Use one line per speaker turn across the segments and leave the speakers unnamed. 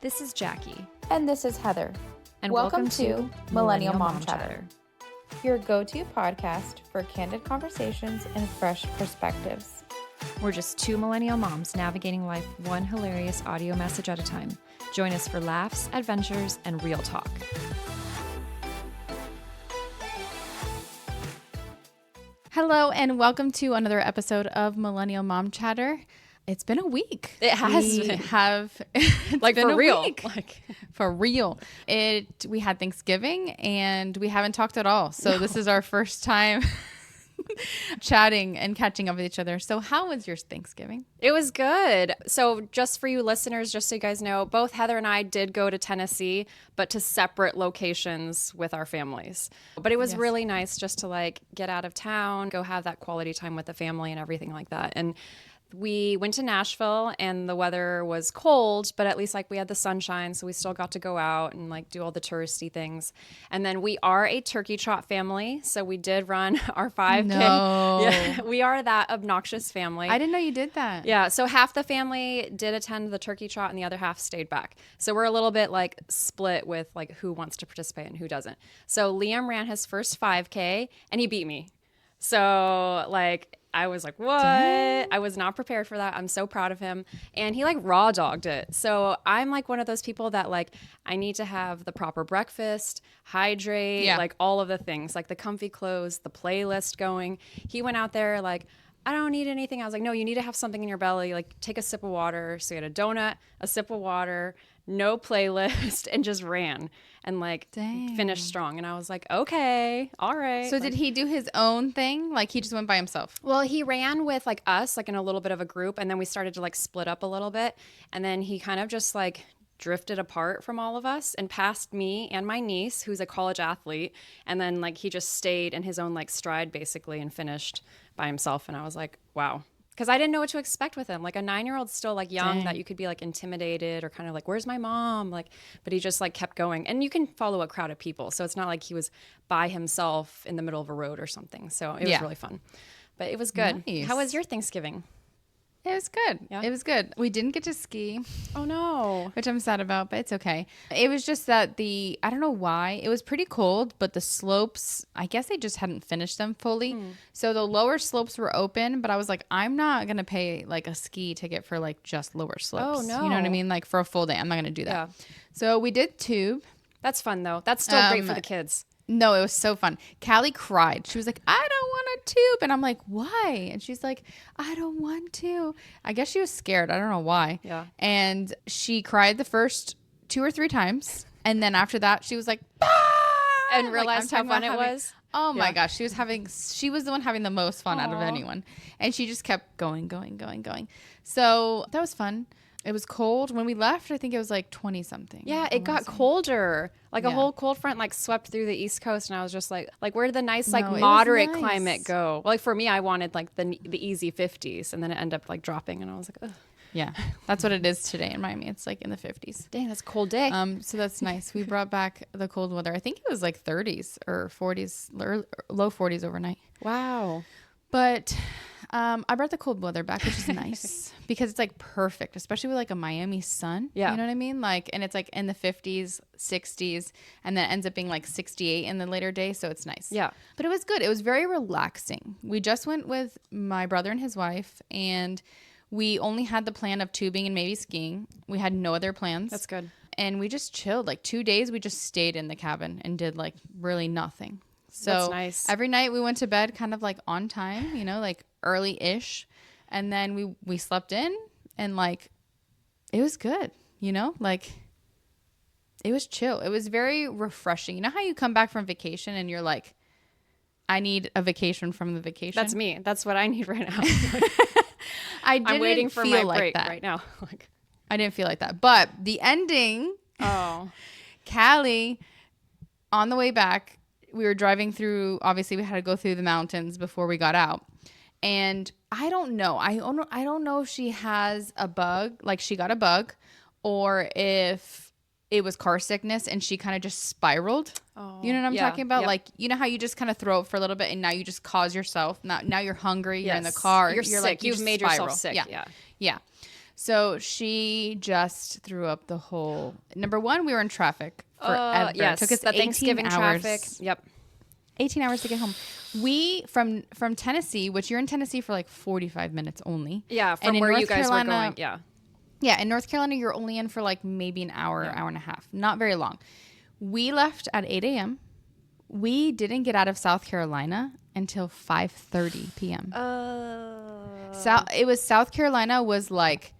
This is Jackie.
And this is Heather.
And
welcome to Millennial Mom Chatter, your go-to podcast for candid conversations and fresh perspectives.
We're just two millennial moms navigating life one hilarious audio message at a time. Join us for laughs, adventures, and real talk.
Hello, and welcome to another episode of Millennial Mom Chatter. It's been a week.
It has been.
Like
for real.
Like for real. We had Thanksgiving and we haven't talked at all. So This is our first time chatting and catching up with each other. So how was your Thanksgiving?
It was good. So just for you listeners, just so you guys know, both Heather and I did go to Tennessee, but to separate locations with our families. But it was really nice just to like get out of town, go have that quality time with the family and everything like that. And we went to Nashville and the weather was cold, but at least like we had the sunshine. So we still got to go out and like do all the touristy things. And then we are a turkey trot family. So we did run our 5K.
No.
Yeah, we are that obnoxious family.
I didn't know you did that.
Yeah. So half the family did attend the turkey trot and the other half stayed back. So we're a little bit like split with like who wants to participate and who doesn't. So Liam ran his first 5K and he beat me. So like I was like, what? Dang. I was not prepared for that. I'm so proud of him. And he like raw dogged it. So I'm like one of those people that like, I need to have the proper breakfast, hydrate, like all of the things, like the comfy clothes, the playlist going. He went out there like, I don't need anything. I was like, no, you need to have something in your belly. Like take a sip of water. So he had a donut, a sip of water, no playlist, and just ran and like finished strong. And I was like, okay, all right.
So did he do his own thing? Like he just went by himself?
Well, he ran with like us, like in a little bit of a group. And then we started to like split up a little bit. And then he kind of just like drifted apart from all of us and passed me and my niece, who's a college athlete. And then like he just stayed in his own like stride basically and finished by himself. And I was like, wow. Because I didn't know what to expect with him. Like a 9-year-old's still like young that you could be like intimidated or kind of like, where's my mom? Like, but he just like kept going. And you can follow a crowd of people. So it's not like he was by himself in the middle of a road or something. So it was really fun. But it was good.
Nice.
How was your Thanksgiving?
It was good.
Yeah?
It was good. We didn't get to ski.
Oh, no.
Which I'm sad about, but it's okay. It was just that I don't know why, it was pretty cold, but the slopes, I guess they just hadn't finished them fully. So the lower slopes were open, but I was like, I'm not going to pay like a ski ticket for like just lower slopes.
Oh, no.
You know what I mean? Like for a full day, I'm not going to do that.
Yeah.
So we did tube.
That's fun, though. That's still great for the kids.
No, it was so fun. Callie cried. She was like, I don't want a tube. And I'm like, why? And she's like, I don't want to. I guess she was scared. I don't know why.
Yeah.
And she cried the first 2 or 3 times. And then after that, she was like,
And realized how fun it was.
Oh my gosh. She was the one having the most fun out of anyone. And she just kept going. So that was fun. It was cold. When we left, I think it was like 20 something.
Yeah, it got colder. Like a whole cold front like swept through the East Coast, and I was just like where did the nice like moderate climate go? Like for me, I wanted like the easy 50s, and then it ended up like dropping, and I was like, ugh.
Yeah, that's what it is today in Miami. It's like in the 50s.
Dang, that's a cold day.
So that's nice. We brought back the cold weather. I think it was like 30s or 40s, or low 40s overnight.
Wow.
But I brought the cold weather back, which is nice because it's like perfect, especially with like a Miami sun.
Yeah.
You know what I mean? Like, and it's like in the 50s, 60s, and then it ends up being like 68 in the later day. So it's nice.
Yeah.
But it was good. It was very relaxing. We just went with my brother and his wife, and we only had the plan of tubing and maybe skiing. We had no other plans.
That's good.
And we just chilled. Like 2 days, we just stayed in the cabin and did like really nothing. So
that's nice.
Every night we went to bed kind of like on time, you know, like early-ish. And then we slept in and like it was good, you know, like it was chill. It was very refreshing. You know how you come back from vacation and you're like, I need a vacation from the vacation?
That's me. That's what I need right now.
I'm
waiting for my
like
break
that
right now. Like,
I didn't feel like that. But the ending, Callie, on the way back, we were driving through, obviously we had to go through the mountains before we got out. And I don't know. I don't know if she has a bug, like she got a bug, or if it was car sickness and she kind of just spiraled. Oh, you know what I'm talking about? Yep. Like, you know how you just kind of throw it for a little bit and now you just cause yourself. Now you're hungry. You're in the car.
You're sick.
Like,
You've made yourself sick.
Yeah. So she just threw up the whole. Number one, we were in traffic forever.
Yes,
It took us
the
18
Thanksgiving
hours.
traffic. Yep.
18 hours to get home. We from Tennessee, which you're in Tennessee for like 45 minutes only.
Yeah,
And
from
in
where
North
you guys
Carolina,
were going. Yeah.
Yeah, in North Carolina, you're only in for like maybe an hour, hour and a half. Not very long. We left at 8 a.m. We didn't get out of South Carolina until 5:30 p.m. It was South Carolina was like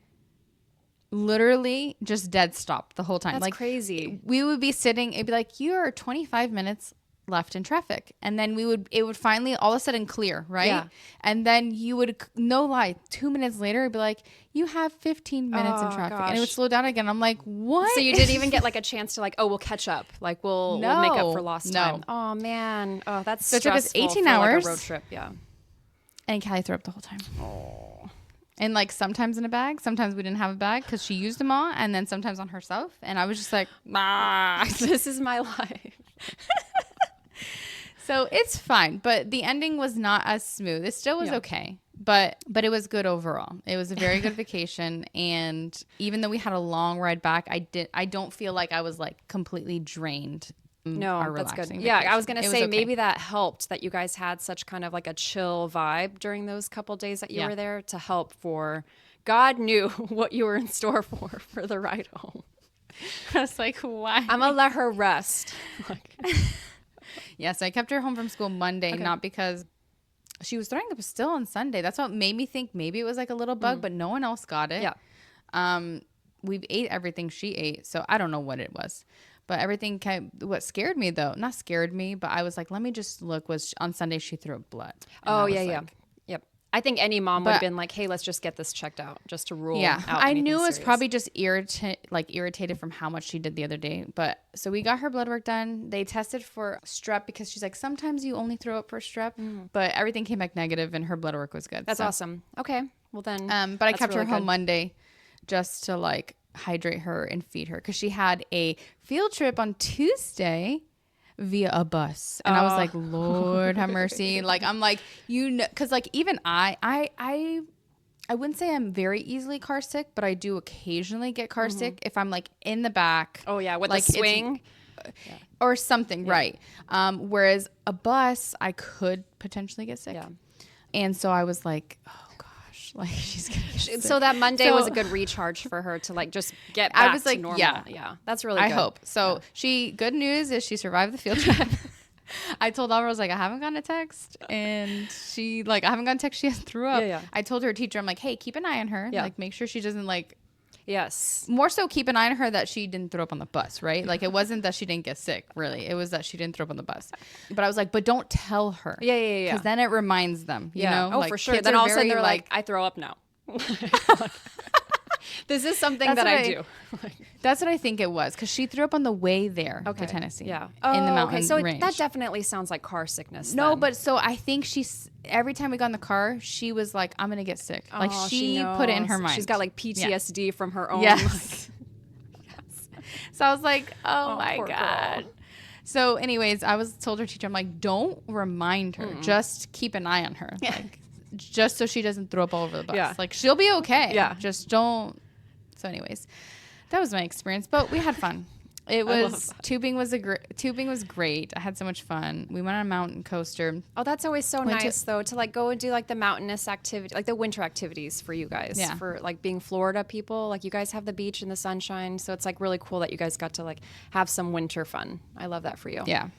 literally just dead stop the whole time.
That's
like
crazy.
We would be sitting, it'd be like, you are 25 minutes left in traffic. And then it would finally all of a sudden clear, right?
Yeah.
And then you would, no lie, 2 minutes later, it'd be like, you have 15 minutes in
Oh,
traffic. And it would
gosh.
slow down again. I'm like, what?
So you didn't even get like a chance to like, oh, we'll catch up. Like we'll make up for lost
No.
time. Oh man. Oh, that's
So it took us
stressful
18
for, like,
hours.
a road trip. Yeah.
And Callie threw up the whole time. Oh. And like sometimes in a bag, sometimes we didn't have a bag because she used them all. And then sometimes on herself. And I was just like,
This is my life.
so it's fine. But the ending was not as smooth. It still was okay. But it was good overall. It was a very good vacation. And even though we had a long ride back, I don't feel like I was like completely drained.
No,
our
that's good.
relaxing
Yeah, I
vacation.
was gonna
It was
say
okay.
maybe that helped that you guys had such kind of like a chill vibe during those couple days that you
Yeah.
were there to help for. God knew what you were in store for the ride home.
I was like, why?
I'm gonna let her rest.
Yes, I kept her home from school Monday, not because she was throwing up still on Sunday. That's what made me think maybe it was like a little bug, but no one else got it.
Yeah.
We ate everything she ate, so I don't know what it was. But everything what scared me though, not scared me, but I was like, let me just look, was on Sunday she threw up blood. And I
Oh
was
yeah,
like,
yeah. Yep. I think any mom would have
But-
been like, hey, let's just get this checked out just to rule
Yeah,
out
I
anything
knew it was
serious.
probably just irritated from how much she did the other day. But so we got her blood work done. They tested for strep because she's like, sometimes you only throw up for strep, but everything came back negative and her blood work was good.
That's
So,
awesome. Okay. Well then
But I
that's
kept her
really
home
good.
Monday just to like hydrate her and feed her because she had a field trip on Tuesday via a bus, and I was like, Lord have mercy. Like I'm like, because like even I wouldn't say I'm very easily car sick, but I do occasionally get car sick if I'm like in the back.
Oh yeah, with
like
the
it's-
swing.
or something, right? Whereas a bus, I could potentially get sick.
Yeah.
And so I was like, oh gosh, like she's gonna get sick.
So that Monday
So-
was a good recharge for her to like just get
I
back
was
to
like,
normal.
yeah.
Yeah. That's really
I
good.
hope. So good news is she survived the field trip. I told Alvaro, I was like, I haven't gotten a text. And she I haven't gotten a text. She threw up.
Yeah.
I told her teacher, I'm like, hey, keep an eye on her.
Yeah.
Like, make sure she doesn't
Yes.
more so keep an eye on her that she didn't throw up on the bus, right? Like it wasn't that she didn't get sick, really. It was that she didn't throw up on the bus. But I was like, but don't tell her.
Yeah.
Because then it reminds them, you
Yeah.
know?
Oh,
Like,
for sure.
kids
Then
are
all of a sudden
very,
they're like, I throw up now. This is something
That's
that
what
I
I-
do.
that's what I think it was. Because she threw up on the way there to Tennessee.
Yeah.
In the mountain
okay. So
range.
that definitely sounds like car sickness.
No,
then.
but so I think every time we got in the car, she was like, I'm going to get sick. Like
Oh,
she put it in her
knows.
mind.
She's got like PTSD from her own.
Yes. So I was like, oh my
poor
God.
girl.
So anyways, told her teacher, I'm like, don't remind her. Just keep an eye on her. Like, just so she doesn't throw up all over the bus.
Yeah.
Like she'll be okay.
Yeah.
Just don't. So anyways, that was my experience, but we had fun. It was tubing was great. I had so much fun. We went on a mountain coaster.
Oh, that's always so
Went to-
nice though to like go and do like the mountainous activity, like the winter activities for you guys.
Yeah.
For like being Florida people, like you guys have the beach and the sunshine, so it's like really cool that you guys got to like have some winter fun. I love that for you.
Yeah.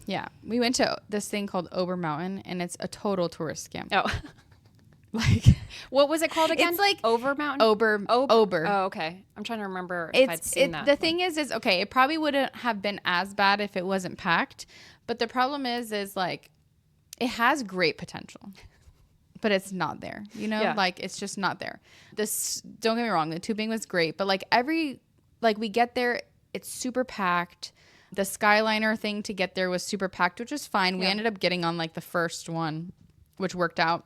Yeah. We went to this thing called Ober Mountain, and it's a total tourist scam.
Oh,
Like
what was it called again?
It's like
Over Mountain.
Ober.
Oh, okay. I'm trying to remember if I'd seen that.
The thing is okay, it probably wouldn't have been as bad if it wasn't packed, but the problem is like it has great potential, but it's not there. You know,
Yeah.
like it's just not there. Don't get me wrong, the tubing was great, but like we get there, it's super packed. The Skyliner thing to get there was super packed, which is fine. We ended up getting on like the first one, which worked out.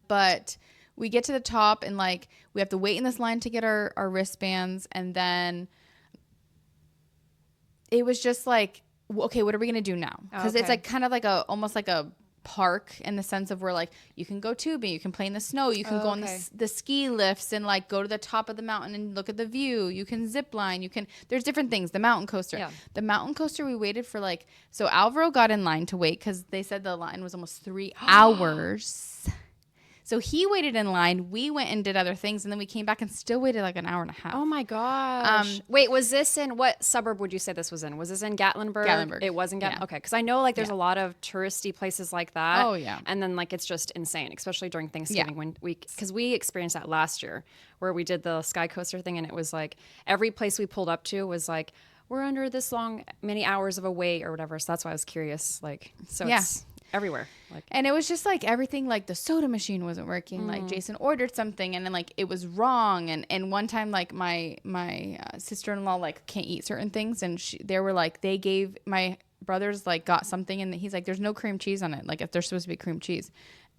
But we get to the top and like we have to wait in this line to get our wristbands, and then it was just like, okay, what are we gonna do now? Because it's
Okay.
like kind of like almost like a park in the sense of where like you can go tubing, you can play in the snow, you can go on the ski lifts and like go to the top of the mountain and look at the view. You can zip line, there's different things. The mountain coaster.
Yeah.
The mountain coaster we waited for so Alvaro got in line to wait because they said the line was almost 3 hours. So he waited in line. We went and did other things, and then we came back and still waited like an hour and a half.
Oh my gosh. Wait, was this in what suburb would you say this was in? Was this in Gatlinburg?
Gatlinburg.
It was in Gatlinburg.
Yeah.
Okay, because I know like there's a lot of touristy places like that.
Oh, yeah.
And then like it's just insane, especially during Thanksgiving because we experienced that last year where we did the Sky Coaster thing, and it was like every place we pulled up to was like we're under this many hours of a wait or whatever. So that's why I was curious. Like, so it's everywhere. Like,
and it was just like everything, like the soda machine wasn't working. Like Jason ordered something and then like it was wrong. And one time like my sister-in-law like can't eat certain things, and they gave my brothers like got something, and he's like, there's no cream cheese on it. Like if there's supposed to be cream cheese,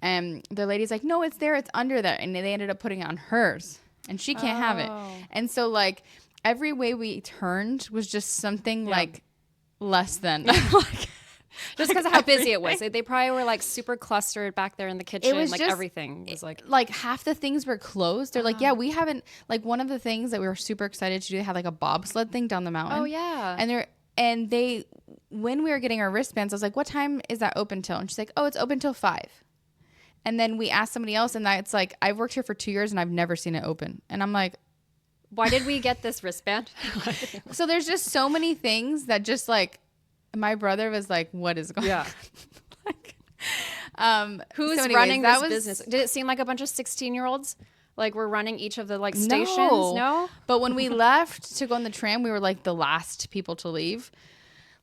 and the lady's like, no, it's there, it's under there, and they ended up putting it on hers, and she can't have it. And so like every way we turned was just something like less than like.
Just because of how busy it was. They probably were like super clustered back there in the kitchen.
It was
like
just,
everything was
like half the things were closed. They're like, yeah, we haven't, like one of the things that we were super excited to do, they had like a bobsled thing down the mountain.
Oh yeah.
And when we were getting our wristbands, I was like, what time is that open till? And she's like, oh, it's open till 5. And then we asked somebody else, and it's like, I've worked here for 2 years and I've never seen it open. And I'm like,
why did we get this wristband?
So there's just so many things that just like, my brother was like, what is going on? Like,
who's running this business? Did it seem like a bunch of 16-year-olds like were running each of the like stations? No.
But when we left to go on the tram, we were like the last people to leave,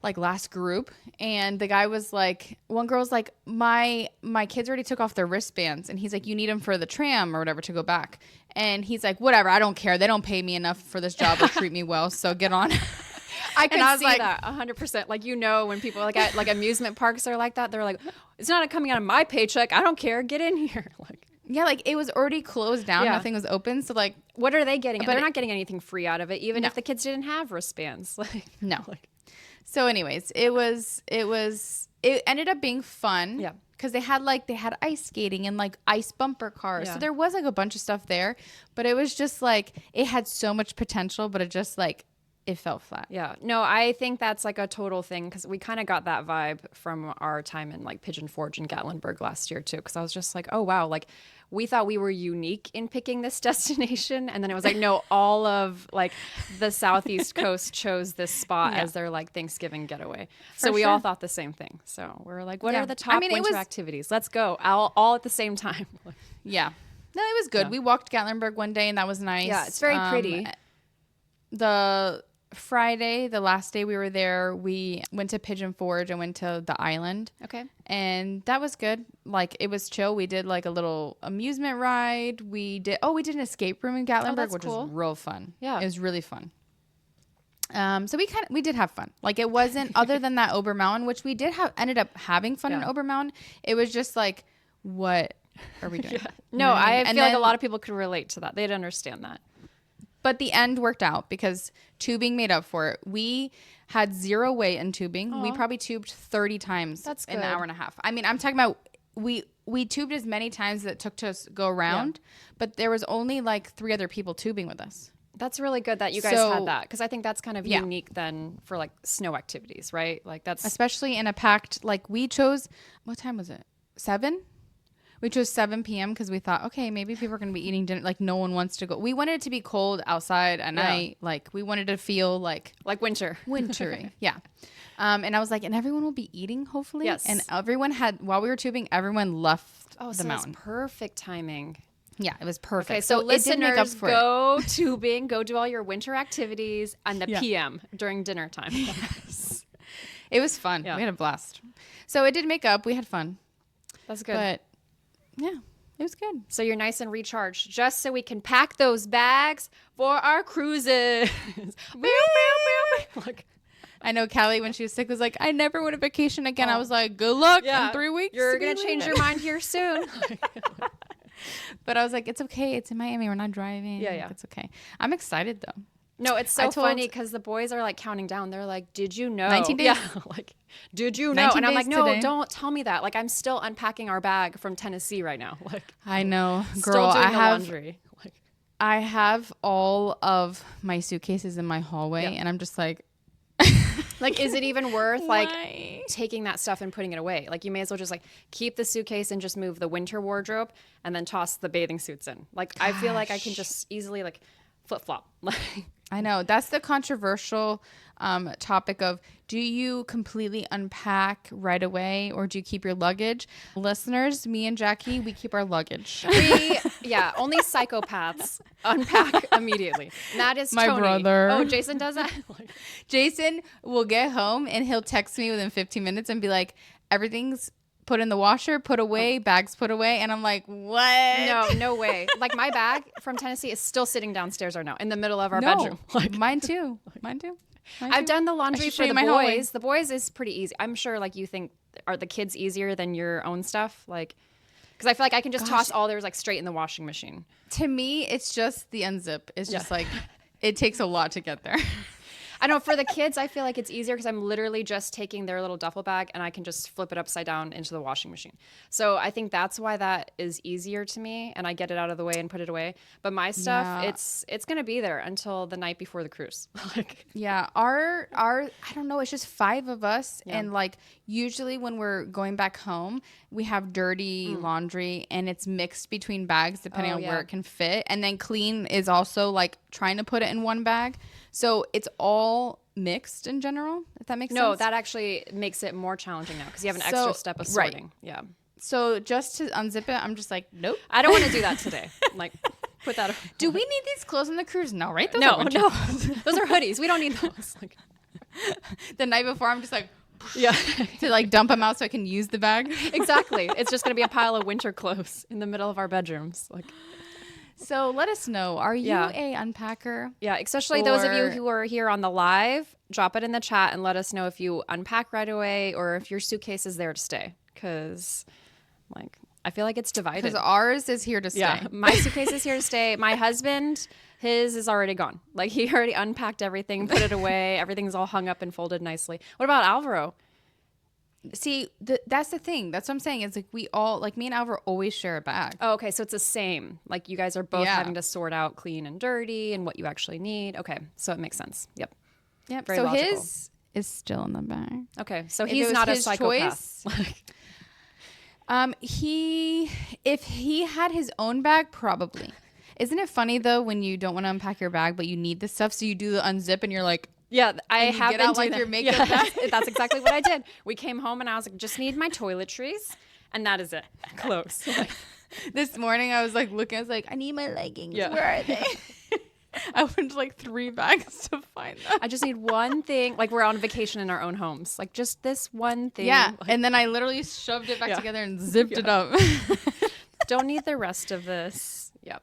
like last group. And the guy was like, one girl was like, my kids already took off their wristbands, and he's like, you need them for the tram or whatever to go back. And he's like, whatever, I don't care. They don't pay me enough for this job or treat me well, so get on.
I could see like, that 100%. Like, when people like at like amusement parks are like that, they're like, it's not coming out of my paycheck. I don't care. Get in here. Like,
yeah, like it was already closed down. Nothing was open. So like,
what are they getting? They're not getting anything free out of it, even if the kids didn't have wristbands. Like,
no. So anyways, it ended up being fun.
Yeah.
Because they had ice skating and like ice bumper cars. So there was like a bunch of stuff there, but it was just like, it had so much potential, but it just like, it fell flat.
Yeah. No, I think that's like a total thing, because we kind of got that vibe from our time in like Pigeon Forge and Gatlinburg last year too. Because I was just like, oh wow, like we thought we were unique in picking this destination, and then it was like, no, all of like the southeast coast chose this spot as their like Thanksgiving getaway. So we all thought the same thing. So we're like, what are the top winter activities? Let's go all at the same time.
Yeah. No, it was good. We walked Gatlinburg one day, and that was nice.
Yeah, it's very pretty.
The Friday, the last day we were there, we went to Pigeon Forge and went to the island.
Okay.
And that was good. Like, it was chill. We did like a little amusement ride. We did an escape room in Gatlinburg, which was real fun.
Yeah.
It was really fun. So we did have fun. Like, it wasn't other than that Ober Mountain, which we ended up having fun in Ober Mountain. It was just like, what are we doing?
No, I feel like a lot of people could relate to that. They'd understand that.
But the end worked out because tubing made up for it. We had 0 wait in tubing. Aww. We probably tubed 30 times in an hour and a half. I mean, I'm talking about we tubed as many times as it took to go around, but there was only like 3 other people tubing with us.
That's really good that you guys had that, because I think that's kind of unique then for like snow activities, right? Like that's
especially in a packed, like we chose, what time was it? 7? We chose 7 p.m. because we thought, okay, maybe people are going to be eating dinner. Like, no one wants to go. We wanted it to be cold outside at night. Like, we wanted to feel like
winter.
Wintry. Yeah. And I was like, and everyone will be eating, hopefully.
Yes.
And everyone while we were tubing, everyone left the mountain.
It's perfect timing.
Yeah, it was perfect.
Okay, so listeners, go tubing, go do all your winter activities on the PM during dinner time.
Yes. It was fun. Yeah. We had a blast. So it did make up. We had fun.
That's good.
But yeah, it was good.
So you're nice and recharged, just so we can pack those bags for our cruises.
Like, I know Callie, when she was sick, was like, I never want a vacation again. I was like, good luck in 3 weeks.
You're going to change your mind here soon.
But I was like, it's okay. It's in Miami. We're not driving.
Yeah, yeah.
It's okay. I'm excited, though.
No, it's so funny because the boys are like counting down. They're like, did you know?
19 days.
Yeah, like did you know?
19
And I'm like,
days
no,
today.
don't tell me that. Like, I'm still unpacking our bag from Tennessee right now. Like,
I know,
still
girl.
doing
I
the
have
laundry. Like,
I have all of my suitcases in my hallway,
Yeah.
and I'm just like,
like, is it even worth like
why?
taking that stuff and putting it away? Like, you may as well just like keep the suitcase and just move the winter wardrobe and then toss the bathing suits in. Like, I feel like I can just easily like flip flop. Like,
I know that's the controversial topic of, do you completely unpack right away or do you keep your luggage? Listeners, me and Jackie, we keep our luggage.
only psychopaths unpack immediately. And that is
My
Tony.
brother.
Oh, Jason does that. Like,
Jason will get home and he'll text me within 15 minutes and be like, everything's put in the washer, put away, bags put away. And I'm like, what?
no way. Like, my bag from Tennessee is still sitting downstairs right now in the middle of our
No,
bedroom. Like,
mine too. Mine too.
I've done the laundry
should
for
show you
the
my hallway.
boys. The boys is pretty easy. I'm sure like you think, are the kids easier than your own stuff? Like, because I feel like I can just toss all theirs like straight in the washing machine.
To me, it's just the unzip. It's just like, it takes a lot to get there.
I know for the kids, I feel like it's easier because I'm literally just taking their little duffel bag and I can just flip it upside down into the washing machine. So I think that's why that is easier to me, and I get it out of the way and put it away. But my stuff,
Yeah.
it's gonna be there until the night before the cruise. Like,
Yeah, our I don't know, it's just 5 of us, and like usually when we're going back home, we have dirty laundry and it's mixed between bags depending on where it can fit, and then clean is also like trying to put it in one bag. So it's all mixed in general, if that makes sense.
no, that actually makes it more challenging now because you have an extra step of
right.
sorting. Yeah.
So just to unzip it, I'm just like, nope.
I don't want to do that today. Like, put that.
Do we need these clothes on the cruise? No, right? Those
No,
are winter
no.
clothes.
Those are hoodies. We don't need those. Like,
The night before, I'm just like,
yeah,
to like dump them out so I can use the bag.
exactly. It's just gonna be a pile of winter clothes in the middle of our bedrooms. Like,
So let us know. Are you
Yeah.
a unpacker?
yeah, especially those of you
Or-
who are here on the live. Drop it in the chat and let us know if you unpack right away or if your suitcase is there to stay. Because, like, I feel like it's divided.
Because ours is here to stay.
Yeah, my suitcase is here to stay. My husband, his is already gone. Like, he already unpacked everything, put it away. Everything's all hung up and folded nicely. What about Alvaro?
See, that's the thing. That's what I'm saying. It's like we all, like me and Alvar always share a bag.
Oh, okay. So it's the same. Like, you guys are both
Yeah.
having to sort out clean and dirty and what you actually need. Okay. So it makes sense. Yep.
Yep.
very
So
logical.
his is still in the bag.
Okay. So
If
he's
it was
not a
his
psychopath.
choice, if he had his own bag, probably. Isn't it funny though when you don't want to unpack your bag but you need the stuff, so you do the unzip and you're like,
Yeah, I
And you
have
get
been
out,
doing
like,
that.
your makeup
Yeah,
bag?
that's exactly what I did. We came home and I was like, just need my toiletries, and that is it. Close. Like,
this morning I was like looking, I was like, I need my leggings.
Yeah.
Where are they? I went to like 3 bags to find them.
I just need one thing. Like, we're on vacation in our own homes. Like, just this one thing.
Yeah.
Like,
And then I literally shoved it back
Yeah.
together and zipped it up.
don't need the rest of this. Yeah.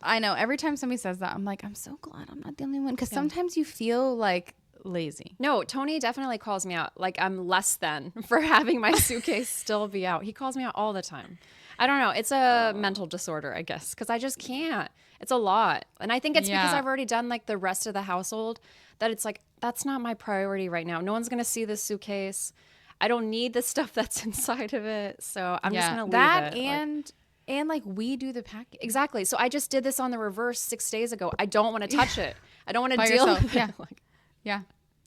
I know. Every time somebody says that, I'm like, I'm so glad I'm not the only one. Because sometimes you feel like lazy.
No, Tony definitely calls me out. Like, I'm less than for having my suitcase still be out. He calls me out all the time. I don't know. It's a mental disorder, I guess, because I just can't. It's a lot. And I think it's because
Yeah.
I've already done like the rest of the household that it's like, that's not my priority right now. No one's going to see this suitcase. I don't need the stuff that's inside of it. So I'm just going to leave
that
it. Like,
and like we do the packing.
exactly. So I just did this on the reverse 6 days ago. I don't want to touch it. I don't want to
By
deal
yourself.
with
Yeah.
it. Like,
Yeah.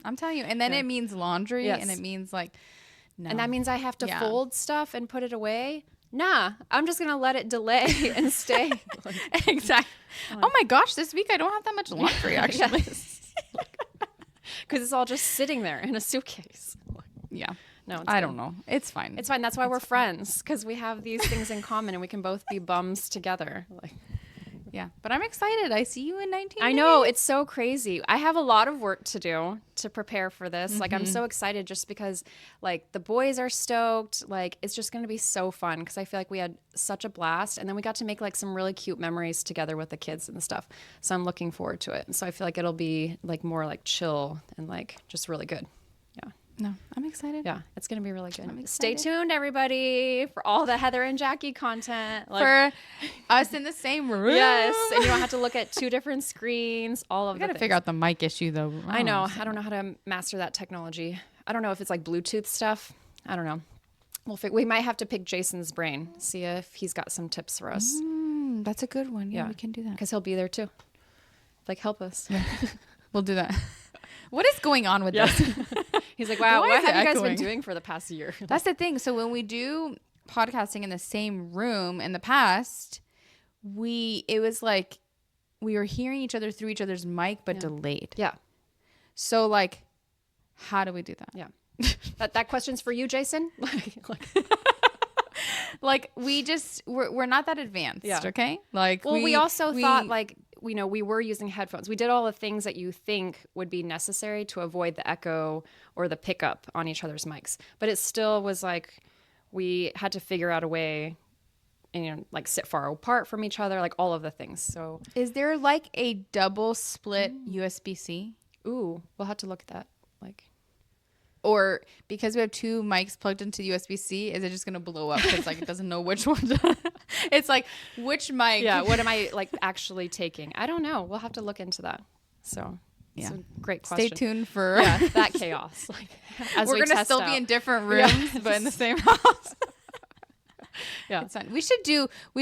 I'm telling you. And then it means laundry
Yes.
and it means like, no.
and that means I have to
Yeah.
fold stuff and put it away. Nah, I'm just going to let it delay and stay. Like,
Exactly. Oh my gosh, this week I don't have that much laundry actually.
because it's all just sitting there in a suitcase.
Yeah.
No, it's
I
good.
don't know. It's fine.
It's fine. That's why we're friends, because we have these things in common and we can both be bums together. Like,
yeah. But I'm excited. I see you in 19
I know,
days.
it's so crazy. I have a lot of work to do to prepare for this. Like, I'm so excited just because, like, the boys are stoked. Like, it's just going to be so fun because I feel like we had such a blast. And then we got to make, like, some really cute memories together with the kids and stuff. So I'm looking forward to it. So I feel like it'll be, like, more, like, chill and, like, just really good. Yeah.
No, I'm excited.
Yeah, it's going to be really good.
I'm
Stay
excited.
tuned, everybody, for all the Heather and Jackie content. Like,
For us in the same room.
yes, and you don't have to look at 2 different screens, all of
I
the
gotta
things.
figure out the mic issue though.
I know. I don't know how to master that technology. I don't know if it's like Bluetooth stuff. I don't know. We might have to pick Jason's brain, see if he's got some tips for us.
That's a good one. Yeah, we can do that.
Because he'll be there too. Like, help us.
We'll do that. What is going on with this?
He's like, wow,
Why
what
is it
have you guys been
echoing?
doing for the past year?
That's the thing. So when we do podcasting in the same room in the past, it was like we were hearing each other through each other's mic, but delayed.
Yeah.
So like, how do we do that?
Yeah. That question's for you, Jason.
Like we're not that advanced.
Yeah.
Okay. Like,
well, we also thought like, we were using headphones. We did all the things that you think would be necessary to avoid the echo or the pickup on each other's mics. But it still was like, we had to figure out a way and, like sit far apart from each other, like all of the things. So,
is there like a double split USB-C?
ooh, we'll have to look at that. Like,
Or because we have two mics plugged into USB-C, is it just going to blow up? Because like it doesn't know which one. It's like, which mic?
yeah, what am I like actually taking? I don't know. We'll have to look into that. So,
Yeah.
it's a great
Stay
question.
tuned for.
Yeah, that chaos. Like, as
We're
we
going to
test
still
out.
be in different rooms, but in the same house.
Yeah.
It's fun. We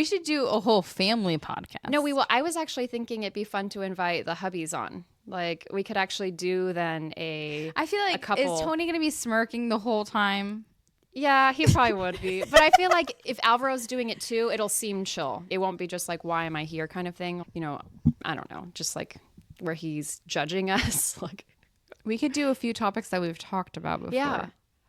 should do a whole family podcast.
No, we will. I was actually thinking it'd be fun to invite the hubbies on. Like, we could actually do then
I feel like,
couple-
is Tony going to be smirking the whole time?
Yeah, he probably would be. But I feel like if Alvaro's doing it too, it'll seem chill. It won't be just like, why am I here kind of thing. I don't know. Just like where he's judging us. Like,
We could do a few topics that we've talked about before.
yeah,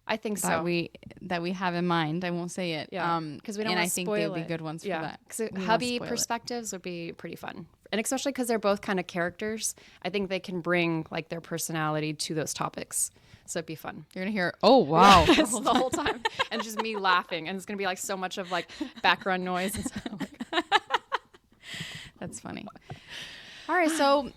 I think
That
so.
we have in mind. I won't say it.
Yeah, because we don't
and
want
I
to
think
spoil
they'd be
it.
good ones for that.
Because
We won't
hubby
spoil it.
perspectives would be pretty fun, and especially because they're both kind of characters. I think they can bring like their personality to those topics, so it'd be fun.
You're gonna hear, oh wow,
It's the whole time, and just me laughing, and it's gonna be like so much of like background noise. And stuff.
that's funny. All right, so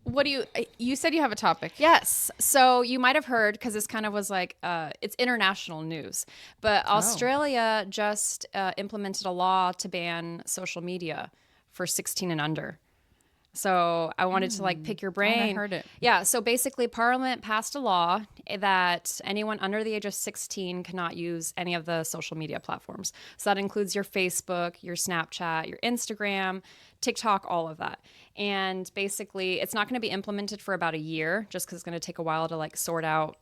what do you said you have a topic?
Yes. So you might have heard, because this kind of was like, it's international news, but Australia just implemented a law to ban social media for 16 and under. So I wanted to like pick your brain.
I heard it.
Yeah. So basically, Parliament passed a law that anyone under the age of 16 cannot use any of the social media platforms. So that includes your Facebook, your Snapchat, your Instagram, TikTok, all of that. And basically, it's not going to be implemented for about a year, just because it's going to take a while to like sort out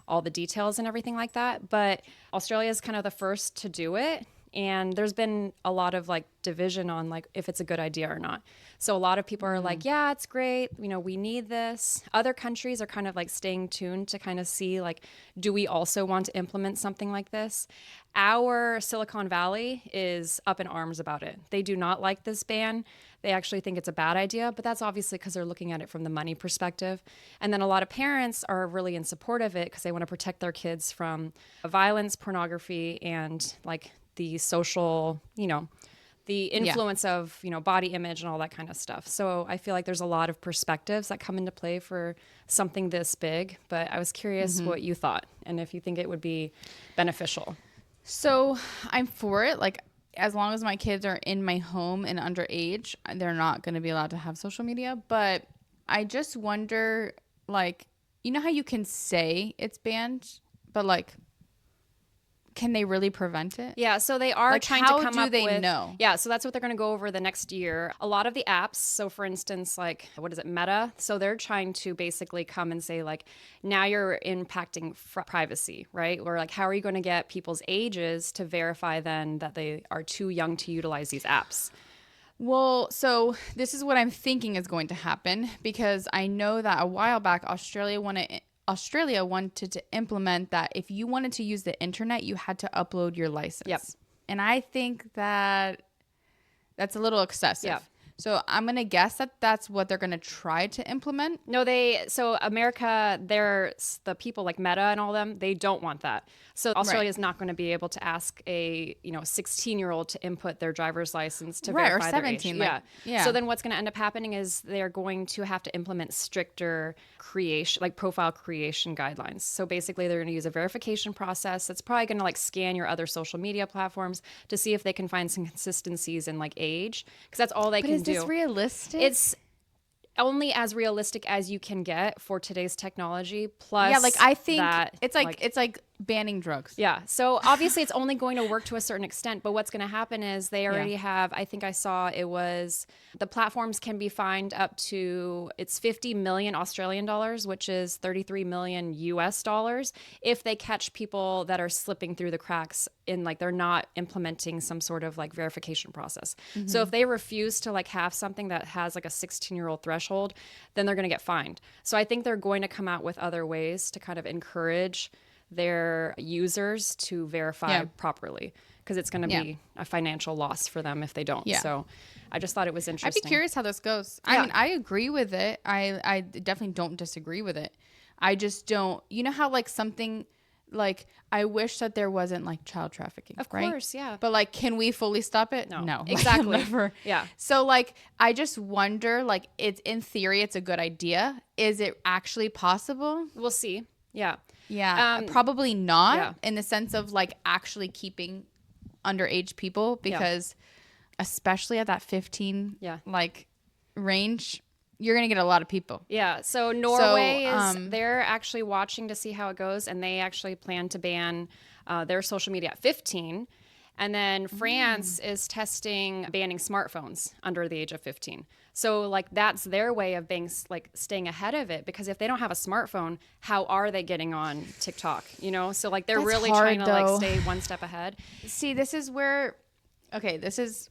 all the details and everything like that. But Australia is kind of the first to do it. And there's been a lot of like division on like if it's a good idea or not. So a lot of people are like, yeah, it's great. We need this. Other countries are kind of like staying tuned to kind of see like, do we also want to implement something like this? Our Silicon Valley is up in arms about it. They do not like this ban. They actually think it's a bad idea, but that's obviously because they're looking at it from the money perspective. And then a lot of parents are really in support of it because they want to protect their kids from violence, pornography, and like the social, the influence of, body image and all that kind of stuff. So I feel like there's a lot of perspectives that come into play for something this big, but I was curious what you thought and if you think it would be beneficial.
So I'm for it. Like, as long as my kids are in my home and underage, they're not going to be allowed to have social media. But I just wonder, like, how you can say it's banned, but like, can they really prevent it?
Yeah, so they are
Like,
trying
how
to come
do
up
they
with.
know?
Yeah, so that's what they're going to go over the next year. A lot of the apps, so for instance, like what is it, Meta? So they're trying to basically come and say like, now you're impacting privacy, right? Or like, how are you going to get people's ages to verify then that they are too young to utilize these apps?
Well, so this is what I'm thinking is going to happen, because I know that a while back Australia wanted to implement that if you wanted to use the internet, you had to upload your license.
Yep.
And I think that that's a little excessive.
Yep.
So I'm going to guess that that's what they're going to try to implement.
No, so America, the people like Meta and all them, they don't want that. So Australia is not going to be able to ask a 16-year-old to input their driver's license to
Right, or
verify their age.
17, like, yeah.
So then what's going to end up happening is they're going to have to implement stricter profile creation guidelines. So basically they're going to use a verification process that's probably going to like scan your other social media platforms to see if they can find some consistencies in like age, because that's all they can do.
Is this realistic?
only as realistic as you can get for today's technology. Plus,
Yeah, like I think
that,
it's like banning drugs.
yeah. So obviously it's only going to work to a certain extent, but what's going to happen is they already have, I think I saw it was the platforms can be fined up to, it's 50 million Australian dollars, which is 33 million US dollars if they catch people that are slipping through the cracks in like they're not implementing some sort of like verification process. So if they refuse to like have something that has like a 16-year-old threshold, then they're going to get fined. So I think they're going to come out with other ways to kind of encourage their users to verify properly, because it's going to be a financial loss for them if they don't.
Yeah.
So I just thought it was
I'd
interesting.
be curious how this goes. I mean, I agree with it. I definitely don't disagree with it. I just don't, you know how like something like I wish that there wasn't like child trafficking.
Of
right?
course, yeah.
But like, can we fully stop it? No. Like,
exactly.
never.
Yeah.
So like, I just wonder, like, it's in theory, it's a good idea. Is it actually possible?
We'll see. Yeah.
Yeah, probably not
yeah.
in the sense of like actually keeping underage people, because especially at that 15 like range, you're going to get a lot of people.
Yeah. So Norway is they're actually watching to see how it goes, and they actually plan to ban their social media at 15. And then France is testing banning smartphones under the age of 15. So like that's their way of being like staying ahead of it, because if they don't have a smartphone, how are they getting on TikTok? You know, so like they're
That's
really
hard,
trying to like
though.
stay one step ahead.
See, this is where, okay, this is,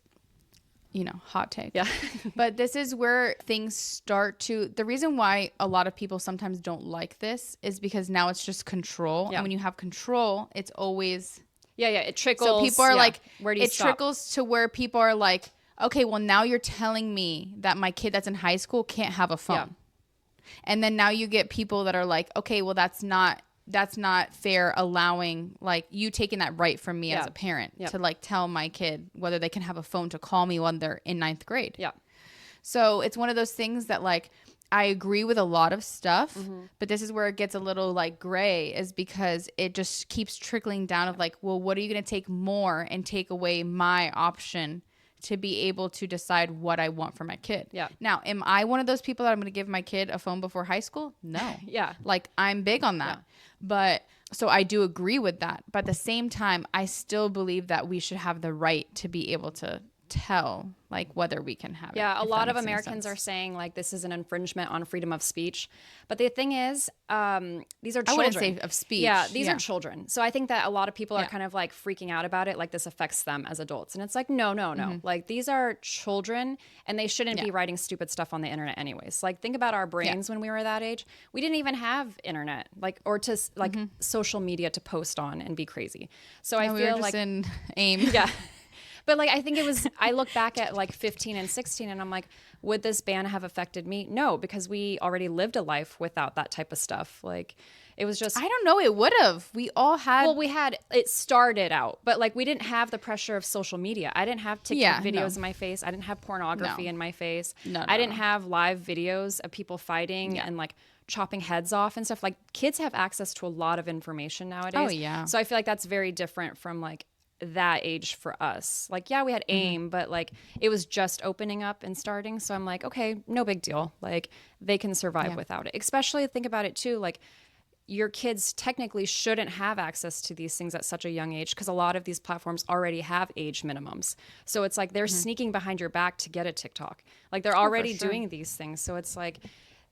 you know, hot take.
Yeah.
But this is where things start to, the reason why a lot of people sometimes don't like this is because now it's just control.
Yeah.
And when you have control, it's always,
Yeah, it trickles.
so people are like,
where do you
it
stop?
trickles to where people are like, okay, well now you're telling me that my kid that's in high school can't have a phone.
Yeah.
And then now you get people that are like, okay, well that's not fair, allowing like you taking that right from me as a parent to like tell my kid whether they can have a phone to call me when they're in 9th grade.
Yeah.
So it's one of those things that like I agree with a lot of stuff, but this is where it gets a little like gray, is because it just keeps trickling down of like, well, what are you going to take more and take away my option to be able to decide what I want for my kid?
Yeah.
Now, am I one of those people that I'm going to give my kid a phone before high school? No.
Yeah.
Like I'm big on that. But so I do agree with that. But at the same time, I still believe that we should have the right to be able to tell like whether we can have it.
Yeah, a
if
lot
that
of
makes any
Americans
sense.
are saying like this is an infringement on freedom of speech. But the thing is, these are
I
children.
wouldn't say of speech.
Yeah, these are children. So I think that a lot of people are kind of like freaking out about it, like this affects them as adults. And it's like, no. Like these are children, and they shouldn't be writing stupid stuff on the internet anyways. Like think about our brains when we were that age. We didn't even have internet, like, or to like social media to post on and be crazy. So I
we were
feel
just
like
in AIM.
yeah. But like, I think it was, I look back at like 15 and 16 and I'm like, would this ban have affected me? No, because we already lived a life without that type of stuff. Like it was just,
I don't know. It would have. We all had.
well, it started out, but like we didn't have the pressure of social media. I didn't have TikTok videos in my face. I didn't have pornography in my face. I didn't have live videos of people fighting and like chopping heads off and stuff. Like kids have access to a lot of information nowadays.
Oh, yeah.
So I feel like that's very different from like that age for us. Like, yeah, we had AIM, but like it was just opening up and starting. So I'm like, okay, no big deal. Like they can survive without it. Especially think about it too. Like your kids technically shouldn't have access to these things at such a young age, because a lot of these platforms already have age minimums. So it's like they're sneaking behind your back to get a TikTok. Like they're already doing these things. So it's like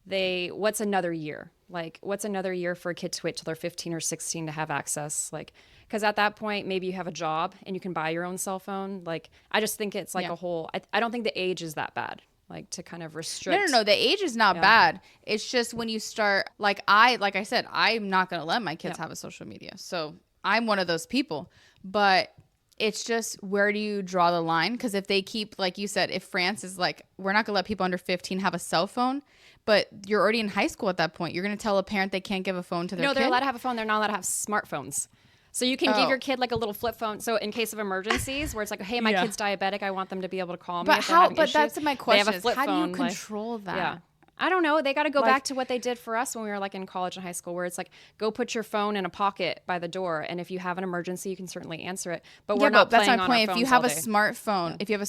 what's another year? Like what's another year for a kid to wait till they're 15 or 16 to have access? Like, because at that point, maybe you have a job and you can buy your own cell phone. Like, I just think it's like a whole, I don't think the age is that bad, like to kind of restrict.
No. The age is not bad. It's just when you start, like I said, I'm not going to let my kids have a social media. So I'm one of those people. But it's just, where do you draw the line? Because if they keep, like you said, if France is like, we're not going to let people under 15 have a cell phone, but you're already in high school at that point, you're going to tell a parent they can't give a phone to their kid?
No, they're allowed to have a phone. They're not allowed to have smartphones. So you can give your kid like a little flip phone. So in case of emergencies, where it's like, hey, my kid's diabetic, I want them to be able to call me.
But
if they're having
But
issues.
that's my
They
question.
have a flip
How do
phone,
you
like-
control that?
Yeah. I don't know. They got to go
Like-
back to what they did for us when we were like in college and high school, where it's like, go put your phone in a pocket by the door, and if you have an emergency, you can certainly answer it. But we're not
that's
playing
my
on our
point. If you
phones
have
all
a
day.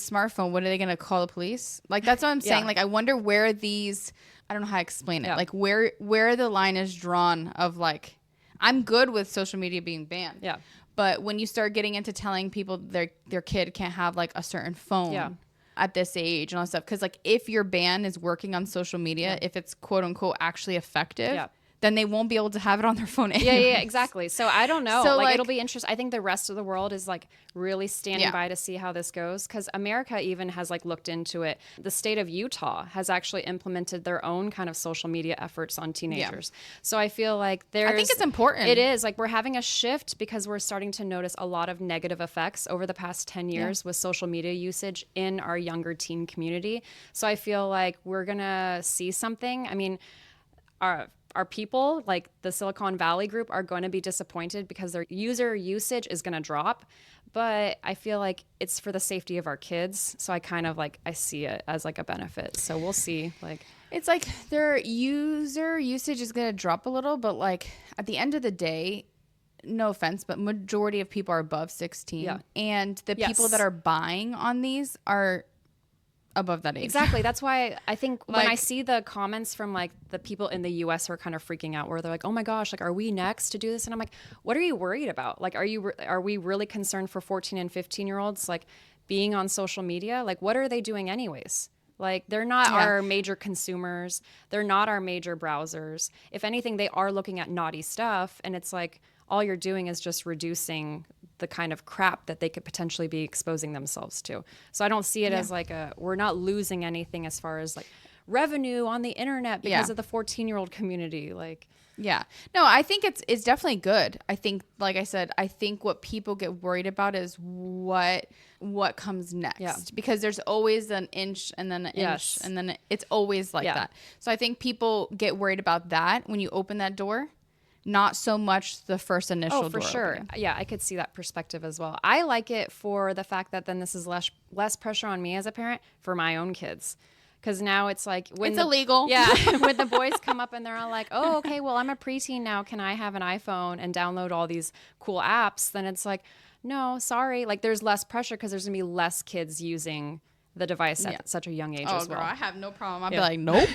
smartphone, what are they going to call the police? Like, that's what I'm saying.
Yeah.
Like, I wonder where these, I don't know how to explain it.
Yeah.
Like, where the line is drawn of like, I'm good with social media being banned.
Yeah.
But when you start getting into telling people their kid can't have like a certain phone
Yeah.
at this age and all that stuff, because like if your ban is working on social media, if it's quote unquote actually effective,
Yeah.
then they won't be able to have it on their phone.
Yeah,
anyways.
yeah, exactly. So I don't know.
So,
like,
like-
it'll be interesting. I think the rest of the world is like really standing
Yeah.
by to see how this goes, because America even has like looked into it. The state of Utah has actually implemented their own kind of social media efforts on teenagers. So I feel like there's.
I think it's important.
It is like we're having a shift because we're starting to notice a lot of negative effects over the past 10 years with social media usage in our younger teen community. So I feel like we're gonna see something. I mean, our people, like the Silicon Valley group, are going to be disappointed because their user usage is going to drop. But I feel like it's for the safety of our kids. So I kind of like, I see it as like a benefit. So we'll see. Like,
It's like their user usage is going to drop a little, but like at the end of the day, no offense, but majority of people are above 16.
Yeah.
And the
Yes.
people that are buying on these are above that age.
exactly. That's why I think when I
Like-
see the comments from like the people in the US who are kind of freaking out, where they're like, oh my gosh, like, are we next to do this? And I'm like, what are you worried about? Like, are we really concerned for 14 and 15-year-olds, like being on social media? Like, what are they doing anyways? Like, they're not
Yeah.
our major consumers. They're not our major browsers. If anything, they are looking at naughty stuff. And it's like, all you're doing is just reducing the kind of crap that they could potentially be exposing themselves to. So I don't see it as like we're not losing anything as far as like revenue on the internet because
Yeah.
of the 14-year-old community. Like,
Yeah. No, I think it's definitely good. I think, like I said, I think what people get worried about is what comes next.
Yeah.
Because there's always an inch and then an
Yes.
inch and then it's always like
Yeah.
that. So I think people get worried about that when you open that door, not so much the first initial
oh, for
door
sure.
opening.
Yeah, I could see that perspective as well. I like it for the fact that then this is less pressure on me as a parent for my own kids. Because now it's like when
It's illegal.
Yeah, when the boys come up and they're all like, "Oh, okay, well, I'm a preteen now. Can I have an iPhone and download all these cool apps?" Then it's like, "No, sorry." Like, there's less pressure because there's gonna be less kids using the device at such a young age
Oh,
as well.
girl, I have no problem. I'd
Yeah.
be like, nope.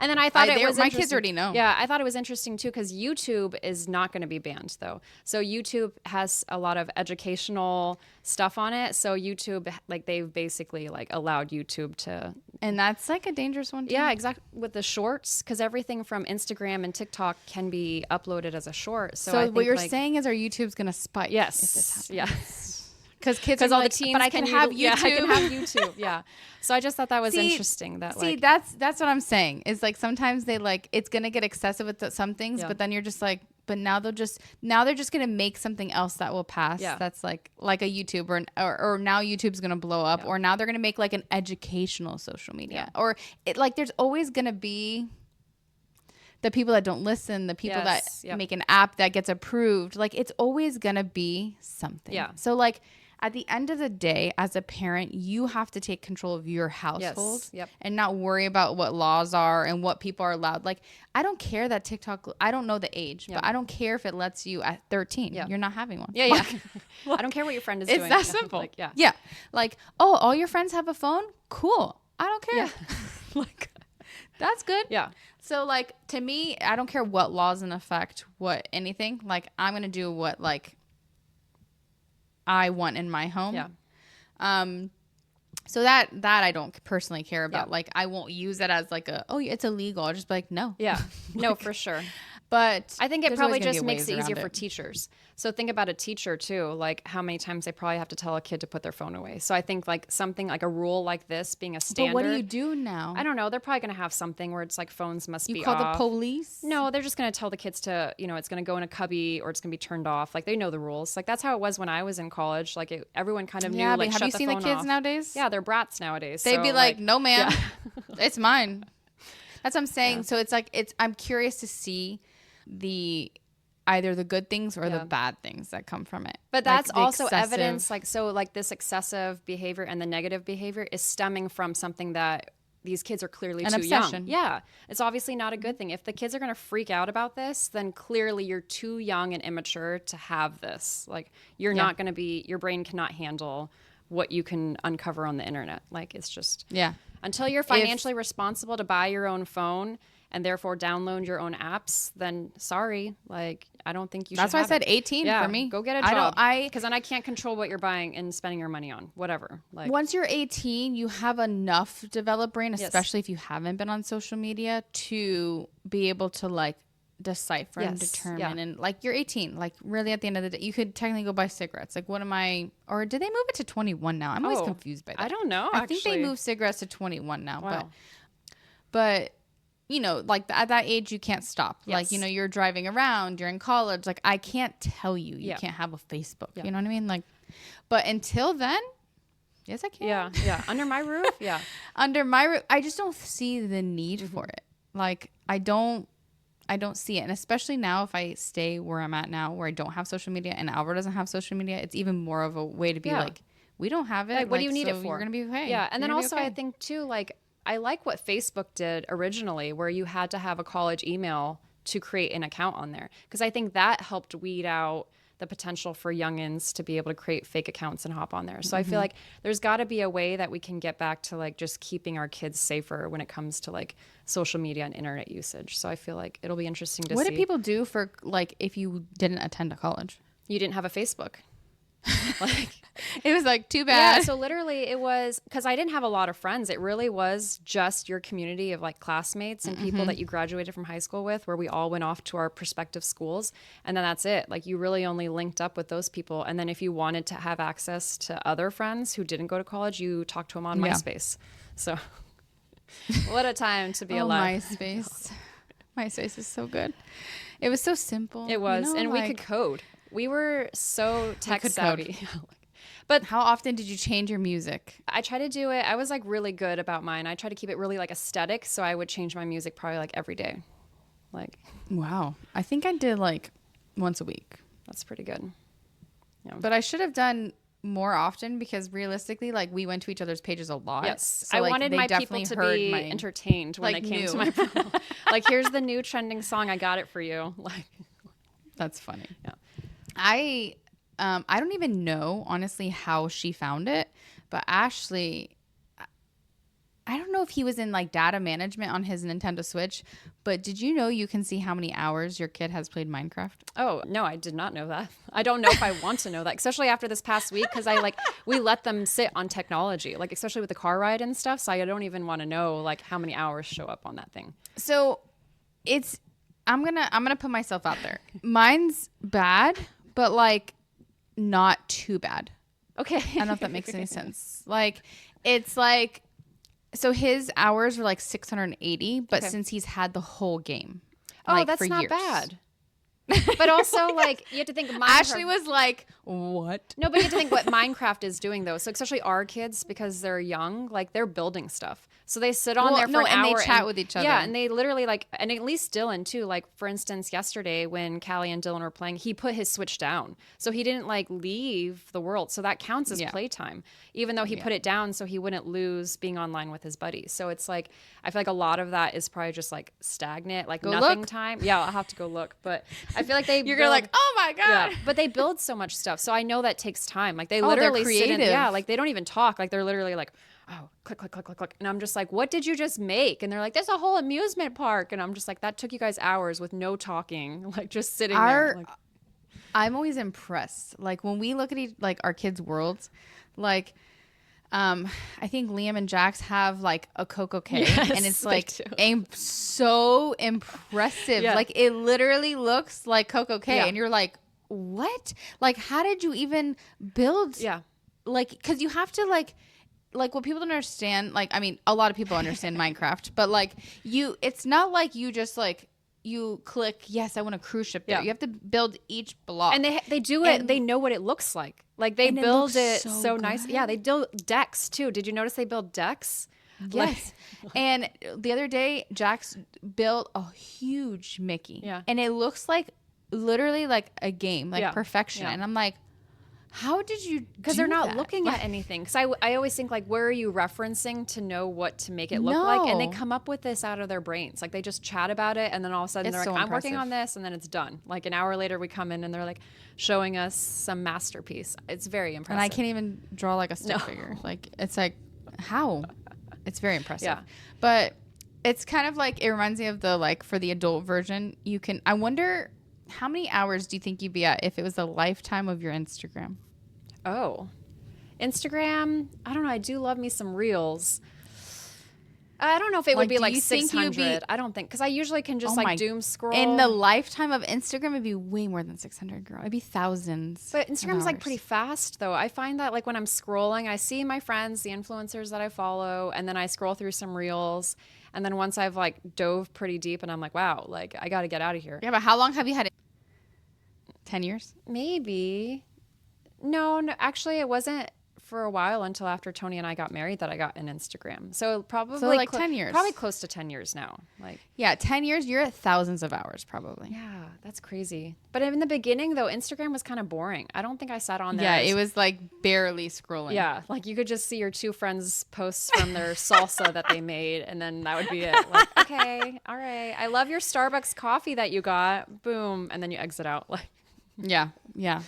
And then I thought it was
my kids
interesting-
already know.
Yeah, I thought it was interesting too because YouTube is not going to be banned though. So YouTube has a lot of educational stuff on it. So YouTube, like they've basically like allowed YouTube to.
And that's like a dangerous one too.
Yeah, exactly. With the shorts, because everything from Instagram and TikTok can be uploaded as a short. So,
So
I
what
think,
you're
like,
saying is our YouTube's gonna spike. If this
yes,
happens.
yeah.
Because kids
Because
are
all
like,
the teens
but I can have YouTube.
Yeah, I can have YouTube. Yeah. So I just thought that was interesting. That
See,
like,
that's what I'm saying. Is like sometimes they like it's gonna get excessive with some things,
Yeah.
but then you're just like, but now they're just gonna make something else that will pass.
Yeah.
That's like a YouTube or now YouTube's gonna blow up, or now they're gonna make like an educational social media, or it like there's always gonna be the people that don't listen, the people
Yes,
that
yep.
make an app that gets approved. Like it's always gonna be something.
Yeah.
So like. At the end of the day, as a parent, you have to take control of your household
Yep.
and not worry about what laws are and what people are allowed. Like, I don't care that TikTok, I don't know the age,
Yeah.
but I don't care if it lets you at 13.
Yeah.
You're not having one.
yeah, yeah. I don't care what your friend is
It's
doing.
that
Yeah,
simple.
Like, yeah.
Yeah. Like, oh, all your friends have a phone? Cool. I don't care. Like, that's good.
Yeah.
So, like, to me, I don't care what laws in effect, what anything. Like, I'm going to do what, like, I want in my home.
Yeah.
So that I don't personally care about.
Yeah.
Like I won't use it as like it's illegal. I'll just be like, no.
Yeah. No, for sure.
But
I think it
there's
probably
always gonna
just
be
makes
ways
it easier
around
for
it.
teachers. So think about a teacher too, like how many times they probably have to tell a kid to put their phone away. So I think like something like a rule like this being a standard.
But what do you do now?
I don't know. They're probably going to have something where it's like phones must be
You call
off.
the police?
No, they're just going to tell the kids to, it's going to go in a cubby or it's going to be turned off. Like they know the rules. Like that's how it was when I was in college. Like everyone kind of knew.
Yeah,
like,
but have
shut
you
the
seen the
phone
kids
off.
nowadays?
Yeah, they're brats nowadays.
They'd
so,
be like, no, ma'am,
yeah.
it's mine. That's what I'm saying. So it's like I'm curious to see either the good things or
Yeah.
the bad things that come from it.
But
Like
that's
the
also
excessive-
evidence, like this excessive behavior and the negative behavior is stemming from something that these kids are clearly
An
too
obsession.
young. Yeah. It's obviously not a good thing. If the kids are going to freak out about this, then clearly you're too young and immature to have this. Like, you're not going to be, your brain cannot handle what you can uncover on the internet. Like, it's just,
Yeah.
until you're financially responsible to buy your own phone and therefore download your own apps, then sorry, like, I don't think you should
That's why I
have
said
it.
18
Yeah,
for me.
go get a job. Because then I can't control what you're buying and spending your money on. Whatever. Like,
Once you're 18, you have enough developed brain, especially if you haven't been on social media, to be able to like decipher and determine. And like, you're 18, like really at the end of the day, you could technically go buy cigarettes. Like, what am I, or did they move it to 21 now? I'm always confused by that.
I don't know.
I think they
actually.
moved cigarettes to 21 now,
Wow.
but you know, like at that age, you can't stop. Like, you
Yes.
know, you're driving around, you're in college. Like, I can't tell you, you
Yeah.
can't have a Facebook. You know what I mean? Like, but until then, yes, I can.
Yeah. Under my roof. Yeah.
Under my roof, I just don't see the need for it. Like, I don't see it. And especially now, if I stay where I'm at now, where I don't have social media and Albert doesn't have social media, it's even more of a way to be like, we don't have it.
Like, what do you need
so
it for?
You're going to be okay.
Yeah. And
You're
then
gonna be
also,
okay.
I think too, like, I like what Facebook did originally, where you had to have a college email to create an account on there. Because I think that helped weed out the potential for youngins to be able to create fake accounts and hop on there. So I feel like there's got to be a way that we can get back to like just keeping our kids safer when it comes to like social media and internet usage. So I feel like it'll be interesting to see.
What did people do for like if you didn't attend a college?
You didn't have a Facebook. Like,
It was like too bad.
yeah, so literally it was because I didn't have a lot of friends. It really was just your community of like classmates and people that you graduated from high school with, where we all went off to our prospective schools. And then that's it. Like, you really only linked up with those people. And then if you wanted to have access to other friends who didn't go to college, you talked to them on MySpace. So what a time to be alive.
MySpace. MySpace is so good. It was so simple.
It was.
you know,
and we
like-
could code. We were so tech
could
savvy.
But how often did you change your music?
I try to do it. I was like really good about mine. I try to keep it really like aesthetic. So I would change my music probably like every day. Like,
Wow. I think I did like once a week.
that's pretty good.
But I should have done more often because realistically, like, we went to each other's pages a lot.
Yes.
So,
I
like,
wanted
they
my people
definitely
to
heard
be
my-
entertained when
like,
they came
new.
to my promo. Like, here's the new trending song. I got it for you. Like,
That's funny.
Yeah.
I don't even know honestly how she found it, but Ashley, I don't know if he was in like data management on his Nintendo Switch, but did you know you can see how many hours your kid has played Minecraft?
oh, no, I did not know that. I don't know if I want to know that, especially after this past week, because we let them sit on technology, like, especially with the car ride and stuff. So I don't even want to know like how many hours show up on that thing.
So I'm gonna put myself out there. Mine's bad, but like not too bad.
Okay.
I don't know if that makes any sense. Like, it's like, so his hours were like 680, but
Okay.
since he's had the whole game,
Oh,
like,
that's
for
not
years.
bad. But also, like, you have to think Minecraft.
Ashley was like, what?
No, but you have to think what Minecraft is doing, though. So especially our kids, because they're young, like, they're building stuff. So they sit on
Well,
there for
no,
an
and they
hour.
chat with each other.
Yeah, and they literally, like, and at least Dylan, too. Like, for instance, yesterday when Callie and Dylan were playing, he put his Switch down. So he didn't, like, leave the world. So that counts as
Yeah.
playtime, even though he put it down so he wouldn't lose being online with his buddies. So it's like, I feel like a lot of that is probably just, like, stagnant, like,
Go
nothing
look.
time. Yeah, I'll have to go look. But I feel like they
You're gonna like, oh my God.
yeah, but they build so much stuff, so I know that takes time. Like, they
Oh, they're
literally sit in,
creative.
yeah, like they don't even talk. Like, they're literally like, oh, click, click, click, click, click, and I'm just like, what did you just make? And they're like, there's a whole amusement park, and I'm just like, that took you guys hours with no talking, like just sitting there. Like,
I'm always impressed. Like, when we look at like our kids' worlds, like, I think Liam and Jax have like a Coco K,
Yes,
and it's
they
like
do.
so impressive.
Yeah.
Like, it literally looks like Coco K,
Yeah.
and you're like, what? Like, how did you even build?
yeah,
Like, because you have to like what people don't understand. Like, I mean, a lot of people understand Minecraft, but like it's not like you just like you click yes, I want a cruise ship there.
Yeah.
You have to build each block.
and they do it.
And-
They know what it looks like. Like, they
And it
build
looks
it
so
so nice.
good.
Yeah, they build decks too. Did you notice they build decks?
Yes. And the other day, Jax built a huge Mickey.
Yeah.
And it looks like literally like a game, like
Yeah.
perfection.
Yeah.
And I'm like, How did you?
Because
do
they're not
that?
looking at anything. Because I always think like, where are you referencing to know what to make it look like? And they
No.
come up with this out of their brains. Like they just chat about it, and then all of a sudden
It's
they're
so
like, I'm working
impressive.
on this, and then it's done. Like an hour later, we come in and they're like showing us some masterpiece. It's very impressive.
And I can't even draw like a stick figure. Like it's like how? It's very impressive.
Yeah.
But it's kind of like it reminds me of the like for the adult version, you can I wonder how many hours do you think you'd be at if it was the lifetime of your Instagram?
Oh, Instagram. I don't know. I do love me some reels. I don't know if it would
Like,
be
do
like
you think you'd
600.
be-
I don't think because I usually can just
Oh my-
like doom scroll.
In the lifetime of Instagram, it'd be way more than 600, girl. It'd be thousands.
But
of
Instagram's like
hours.
pretty fast though. I find that like when I'm scrolling, I see my friends, the influencers that I follow, and then I scroll through some reels. And then once I've like dove pretty deep and I'm like, wow, like I got to get out of here.
Yeah, but how long have you had it? 10 years?
Maybe. No, actually it wasn't for a while until after Tony and I got married that I got an Instagram. So probably
like 10 years.
Probably close to 10 years now. Like
Yeah, 10 years, you're at thousands of hours probably.
yeah, that's crazy. But in the beginning though, Instagram was kind of boring. I don't think I sat on there.
Yeah,
as-
it was like barely scrolling.
Yeah, like you could just see your two friends' posts from their salsa that they made, and then that would be it. Like, okay, all right, I love your Starbucks coffee that you got. Boom, and then you exit out. Like,
Yeah, yeah,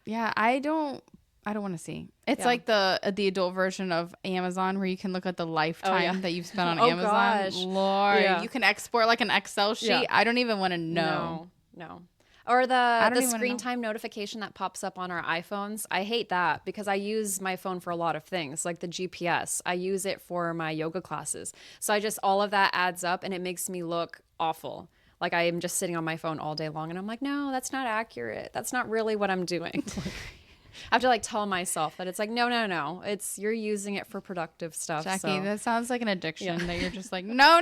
yeah. I don't want to see. It's
Yeah.
like the adult version of Amazon where you can look at the lifetime that you've spent on
Oh,
Amazon.
gosh.
Lord,
Yeah.
you can export like an Excel sheet.
Yeah.
I don't even want to know.
no. Or the
don't even
screen
know.
time notification that pops up on our iPhones. I hate that because I use my phone for a lot of things, like the GPS. I use it for my yoga classes. So I just all of that adds up, and it makes me look awful. Like I am just sitting on my phone all day long, and I'm like, no, that's not accurate. That's not really what I'm doing. I have to like tell myself that it's like, no. It's you're using it for productive stuff.
Jackie,
so.
that sounds like an addiction that you're just like, no.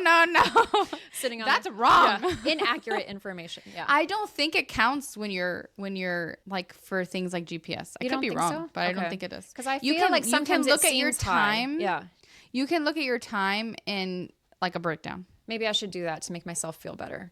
Sitting on
That's wrong.
Yeah, inaccurate information. Yeah.
I don't think it counts when you're like for things like GPS. I
You
could
don't
be
think
wrong,
so?
but I don't
Okay.
think it is.
Because I
You
feel
can-
like
you can
sometimes
look
it
at your
seems high.
time.
Yeah.
You can look at your time in like a breakdown.
Maybe I should do that to make myself feel better.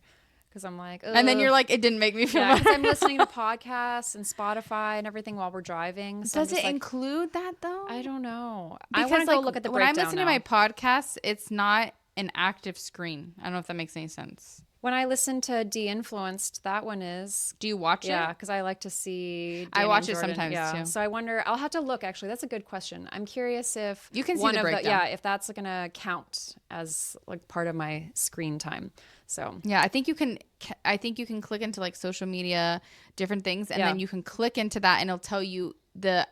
Because I'm like,
And then you're
"Ugh."
like, it didn't make me feel
yeah,
better.
because I'm listening to podcasts and Spotify and everything while we're driving. So I'm
Does
just
it
like,
include that though?
I don't know.
Because
I want to
like
go look at the
when I'm
breakdown
listening
now.
to my podcasts, it's not an active screen. I don't know if that makes any sense.
When I listen to De-Influenced, that one is.
Do you watch it?
Yeah, because I like to see.
I
Danny
watch
and
it
Jordan.
sometimes,
yeah.
too.
So I wonder. I'll have to look. Actually, that's a good question. I'm curious if
You can see
one
the
of
breakdown.
yeah, if that's gonna count as like part of my screen time. So
Yeah, I think you can. I think you can click into like social media, different things, and
Yeah.
then you can click into that, and it'll tell you the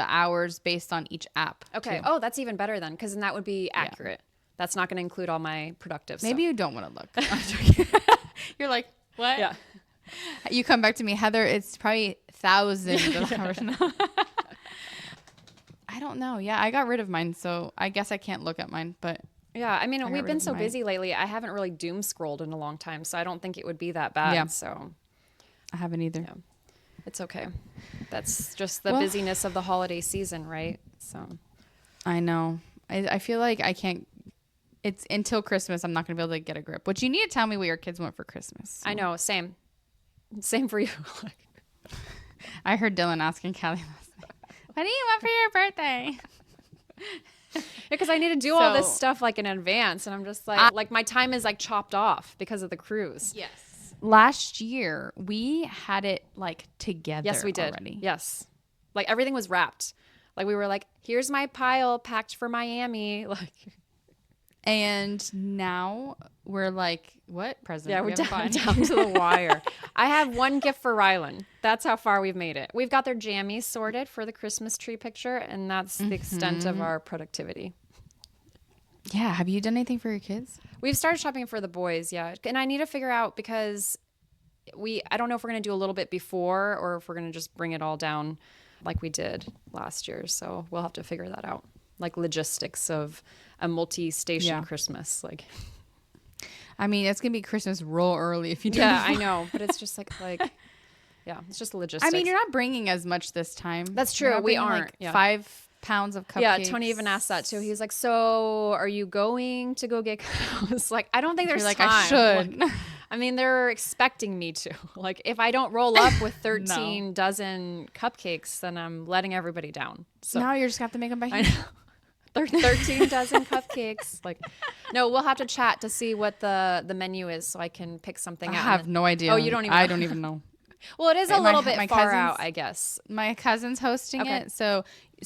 hours based on each app.
okay.
too.
Oh, that's even better then, because then that would be accurate. That's not going to include all my productive
Maybe
stuff.
you don't want to look. I'm joking. You're like, what?
Yeah.
You come back to me, Heather. It's probably thousands of hours now. I don't know. Yeah, I got rid of mine, so I guess I can't look at mine. But
Yeah, I mean,
got
we've
rid
been
of
so
mine.
busy lately. I haven't really doom scrolled in a long time, so I don't think it would be that bad.
Yeah.
So
I haven't either.
Yeah. it's okay. That's just the
Well-
busyness of the holiday season, right? So
I know. I feel like I can't. It's until Christmas. I'm not gonna be able to get a grip. Which you need to tell me what your kids want for Christmas.
I know, same for you.
I heard Dylan asking Callie last night, "What do you want for your birthday?"
Because I need to do all this
So-
stuff like in advance, and I'm just like my time is like chopped off because of the cruise.
Yes. Last year we had it like together.
Yes, we did.
Already.
Yes, like everything was wrapped. Like we were like, here's my pile packed for Miami. Like,
And now we're like, what present?
yeah,
we
we're
haven't
down,
bought?
down to the wire. I have one gift for Rylan. That's how far we've made it. We've got their jammies sorted for the Christmas tree picture, and that's the extent of our productivity.
Yeah. Have you done anything for your kids?
We've started shopping for the boys, yeah. And I need to figure out because I don't know if we're going to do a little bit before or if we're going to just bring it all down like we did last year. So we'll have to figure that out. Like logistics of a multi-station
Yeah.
Christmas. Like,
I mean, it's gonna be Christmas real early if you do.
yeah, I know. But it's just like, yeah, it's just logistics.
I mean, you're not bringing as much this time.
That's
You're
true.
not
We
bringing,
aren't.
Like
Yeah.
5 pounds of cupcakes.
Yeah, Tony even asked that too. He was like, "So, are you going to go get cacao?" I was like, "I don't think there's
You're like,
time."
I should.
Like, I mean, they're expecting me to. Like, if I don't roll up with 13 dozen cupcakes, then I'm letting everybody down. So
Now you're just gonna have to make them by
I
hand.
know. 13 dozen cupcakes. Like, no, we'll have to chat to see what the menu is so I can pick something
I
out.
have
and then-
no idea.
Oh, you don't even
I
know.
don't even know.
Well, it is a
My-
little
my
bit far out,
cousins-
I guess.
My cousin's hosting
Okay.
it, so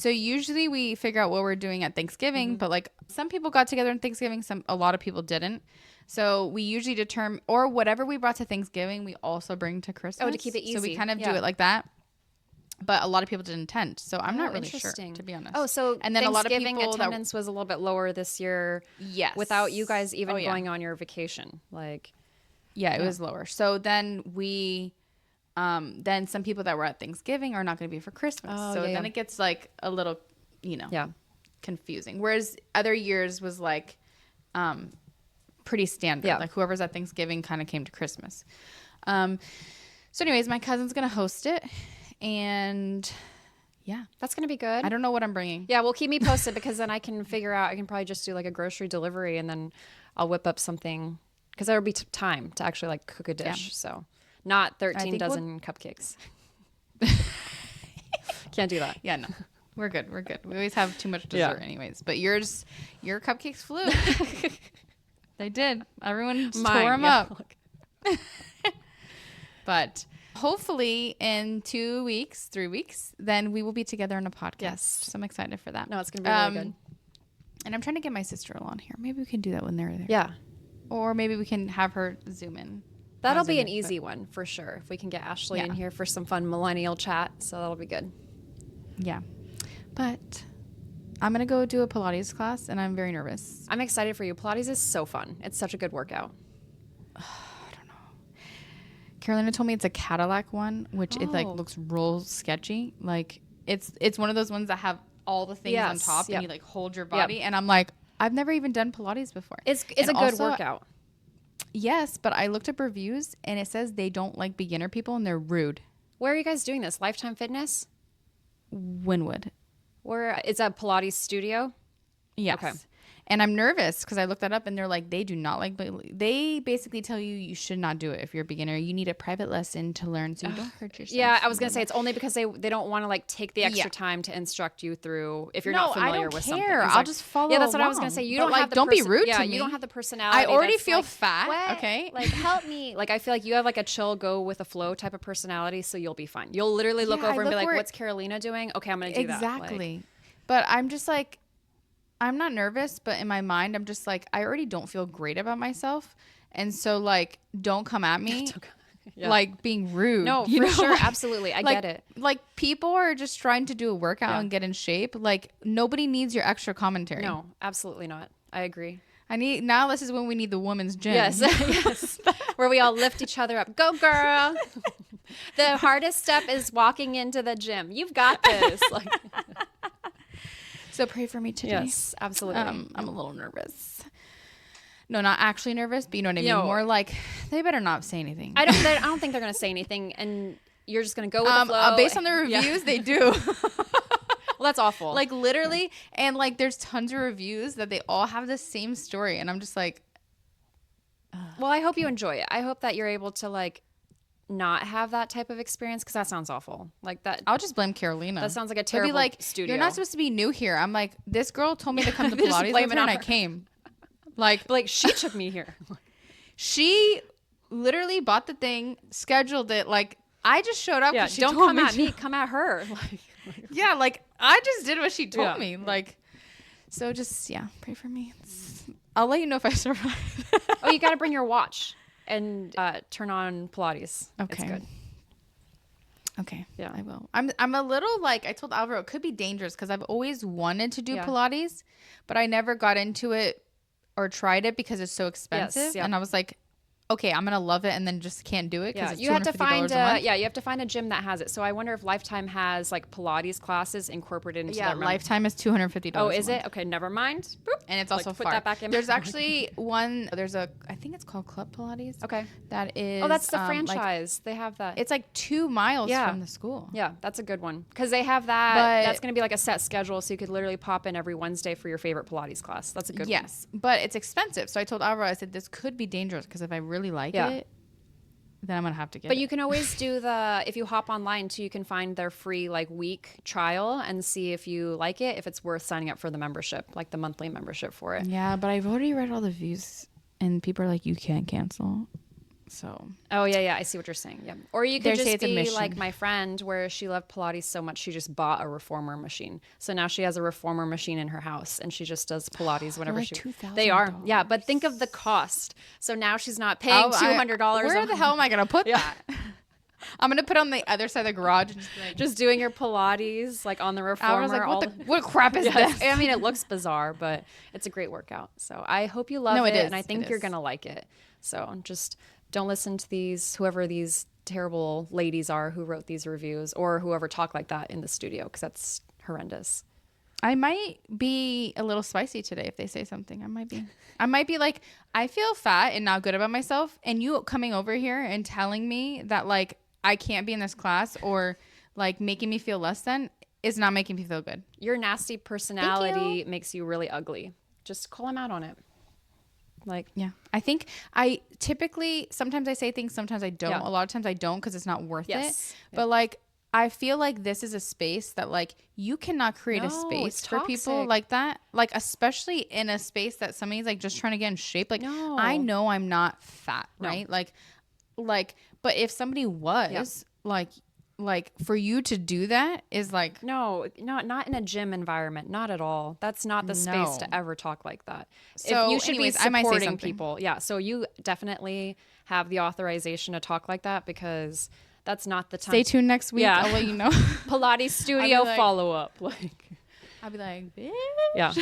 usually we figure out what we're doing at Thanksgiving,
Mm-hmm.
but like some people got together on Thanksgiving, a lot of people didn't. So we usually determine, or whatever we brought to Thanksgiving, we also bring to Christmas.
Oh, to keep it
So we
easy.
kind of do
Yeah.
it like that. But a lot of people didn't attend, so I'm not
Oh,
really sure,
interesting.
to be honest.
Oh, so
and then a lot of
Thanksgiving
people that
attendance was a little bit lower this year.
yes,
Without you guys even
Oh, yeah.
going on your vacation. Like,
Yeah, it was lower. So then then some people that were at Thanksgiving are not going to be for Christmas.
Oh,
so
yeah,
then
yeah.
it gets like a little,
yeah.
confusing. Whereas other years was like pretty standard.
Yeah.
Like whoever's at Thanksgiving kind of came to Christmas. So anyways, my cousin's going to host it. And yeah,
That's going to be good.
I don't know what I'm bringing.
Yeah, well, keep me posted because then I can figure out. I can probably just do like a grocery delivery and then I'll whip up something because there'll be time to actually like cook a dish.
Yeah.
So not 13
think we'll-
dozen cupcakes. Can't do that.
Yeah, no. We're good. We're good. We always have too much
Yeah.
dessert anyways. But your cupcakes flew. They did. Everyone just tore them
yeah.
up. But hopefully in 2 weeks, 3 weeks, then we will be together on a podcast.
Yes.
So I'm excited for that.
No, it's gonna be really good.
And I'm trying to get my sister-in-law on here. Maybe we can do that when they're there.
Yeah,
Or maybe we can have her Zoom in.
that'll
Not
be
Zoom
an
in,
easy one for sure. If we can get Ashley in
Yeah.
here for some fun millennial chat, so that'll be good.
Yeah. But I'm going to go do a Pilates class and I'm very nervous.
I'm excited for you. Pilates is so fun. It's such a good workout.
Carolina told me it's a Cadillac one, which it like
Oh.
looks real sketchy. Like it's one of those ones that have all the things on
Yes,
top
yep.
and you like hold your body. And I'm like, I've never even done Pilates before.
It's
And
a good
also-
workout.
Yes, but I looked up reviews and it says they don't like beginner people and they're rude.
Where are you guys doing this? Lifetime Fitness?
Winwood.
Where it's a Pilates studio?
Yes.
Okay.
And I'm nervous because I looked that up and they're like, they do not like, they basically tell you should not do it if you're a beginner. You need a private lesson to learn so you don't hurt yourself.
Yeah, I was gonna say it's only because they don't want to like take the extra
Yeah.
time to instruct you through if you're
No,
not
I
familiar
don't
with
care.
something.
I'll
Exactly.
just follow
Yeah, that's what I was gonna
along.
say. You
But,
don't
like,
have the
don't be rude
Yeah,
to
you
me.
don't have the personality.
I already
that's
feel
like,
fat,
"What?
okay?
Like help me. Like I feel like you have like a chill, go with the flow type of personality, so you'll be fine. You'll literally look
Yeah, I
over and be
look
like,
where-
"What's Carolina doing? Okay, I'm gonna do that." Like,
Exactly. But I'm just like, I'm not nervous, but in my mind, I'm just like, I already don't feel great about myself. And so, like, don't come at me,
Yeah.
like, being rude.
no,
you
for
know?
sure, absolutely, I
Like-
get it.
Like, people are just trying to do a workout
Yeah.
and get in shape. Like, nobody needs your extra commentary.
No, absolutely not. I agree.
Now this is when we need the women's gym.
Yes, yes. Where we all lift each other up. Go, girl. The hardest step is walking into the gym. You've got this. Like,
So pray for me today.
yes, absolutely.
I'm a little nervous. No, not actually nervous, but you know what I mean?
No.
More like, they better not say anything.
I don't think they're gonna say anything, and you're just gonna go with the flow.
Based on the
Yeah.
reviews, they do.
Well, that's awful.
Like literally, and like there's tons of reviews that they all have the same story, and I'm just like,
well, I hope you enjoy it. I hope that you're able to like not have that type of experience because that sounds awful. Like that.
I'll just blame Carolina.
That sounds like a
They'll
terrible
be like,
studio.
You're not supposed to be new here. I'm like, this girl told me to come to
They just
Pilates
blame
with
it
her,
on
and I
her.
came. Like,
But like she took me here.
she literally bought the thing, scheduled it. Like, I just showed up.
Yeah,
'cause she
don't
told
come
me
at
to.
me. Come at her. Like,
Yeah, like I just did what she told
Yeah.
me. Like, so just pray for me. I'll let you know if I survive.
oh, you got to bring your watch and turn on Pilates. It's
Okay.
good.
Okay.
Yeah.
I will. I'm a little like, I told Alvaro it could be dangerous because I've always wanted to do
Yeah.
Pilates, but I never got into it or tried it because it's so expensive.
yeah.
And I was like, okay, I'm gonna love it, and then just can't do it
Yeah,
because it's
you have to
$250
find
a month.
you have to find a gym that has it. So I wonder if Lifetime has like Pilates classes incorporated into
Yeah,
that.
Lifetime is $250.
Oh,
a
is
month.
it? Okay, never mind. Boop.
And it's
Like,
also
put
far.
that back in.
There's actually one. I think it's called Club Pilates.
Okay.
That is.
Oh, that's the
like,
franchise. They have that.
it's like 2 miles
Yeah.
from the school.
Yeah, that's a good one because they have that.
But-
That's going to be like a set schedule, so you could literally pop in every Wednesday for your favorite Pilates class. That's a good one.
Yes, but it's expensive. So I told Alvaro, I said, this could be dangerous because if I really like
Yeah.
it, then I'm gonna have to get
But
it.
you can always do if you hop online too, you can find their free like week trial and see if you like it, if it's worth signing up for the membership, like the monthly membership for it.
Yeah, but I've already read all the reviews, and people are like, you can't cancel. So
Oh yeah, I see what you're saying. Yeah. Or you
They
could
say
just
it's a
be
mission.
like my friend where she loved Pilates so much she just bought a reformer machine. So now she has a reformer machine in her house and she just does Pilates whenever
like
she
$2,000.
They are. Yeah, but think of the cost. So now she's not paying $200.
Where the hell am I gonna put that? I'm gonna put it on the other side of the garage and just be like,
just doing your Pilates like on the reformer.
I was like,
all
what crap is
Yes.
this?
I mean, it looks bizarre, but it's a great workout. So I hope you love
No,
it,
it is.
and I think
It
you're
is.
gonna like it. So just don't listen to whoever these terrible ladies are who wrote these reviews, or whoever talked like that in the studio, because that's horrendous.
I might be a little spicy today if they say something. I might be like, I feel fat and not good about myself, and you coming over here and telling me that like I can't be in this class or like making me feel less than is not making me feel good.
Your nasty personality makes you really ugly. Just call him out on it. Like,
Yeah. I think I typically, sometimes I say things, sometimes I don't.
Yeah.
A lot of times I don't because it's not worth
Yes.
it. But like, I feel like this is a space that like you cannot create a
No,
space
it's
for people
toxic.
like that. Like, especially in a space that somebody's like just trying to get in shape. Like,
No.
I know I'm not fat,
No.
right? Like, but if somebody was like for you to do that is like,
no, not in a gym environment. Not at all. That's not the space
No.
to ever talk like that.
So
You should
anyways,
be
I might say
supporting
something.
people. Yeah. So you definitely have the authorization to talk like that, because that's not the time.
stay tuned next week.
Yeah.
I'll let you know.
Pilates studio
like-
follow up. Like,
I'll be like, bitch,
yeah.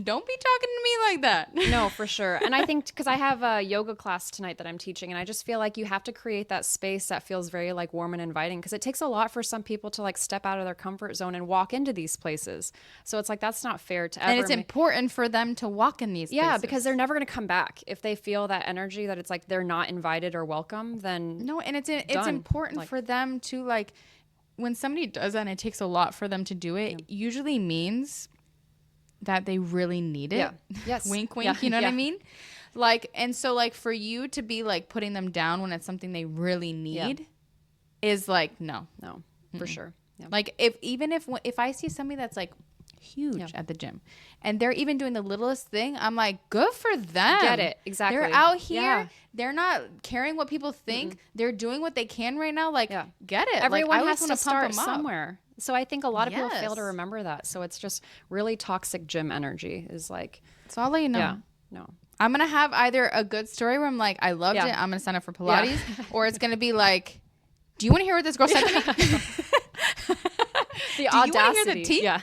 don't be talking to me like that.
No, for sure. And I think because I have a yoga class tonight that I'm teaching, and I just feel like you have to create that space that feels very like warm and inviting, because it takes a lot for some people to like step out of their comfort zone and walk into these places. So it's like that's not fair to ever.
And it's important for them to walk in these
yeah,
places.
because they're never going to come back if they feel that energy that it's like they're not invited or welcome. Then
no, and it's
Done.
important
Like-
for them to like when somebody does that and it takes a lot for them to do it, usually means that they really need it.
Yeah. Yes.
Wink, wink,
Yeah.
you know what
Yeah.
I mean? Like, and so like for you to be like putting them down when it's something they really need is like, no.
no, for sure. Yeah.
Like if I see somebody that's like huge at the gym and they're even doing the littlest thing, I'm like, good for them.
Get it. Exactly.
They're out here.
Yeah.
They're not caring what people think. They're doing what they can right now. Like,
Yeah.
get it.
Everyone
like, I
has
always
to
wanna
start
pump 'em up.
somewhere. So I think a lot of people fail to
Yes.
remember that. So it's just really toxic gym energy is like,
So I'll let you know.
yeah, no.
I'm going to have either a good story where I'm like, I loved
Yeah.
it. I'm going to sign up for Pilates. Or it's going to be like, do you want to hear what this girl said to me?
The
you wanna hear the
audacity.
tea?
Yeah.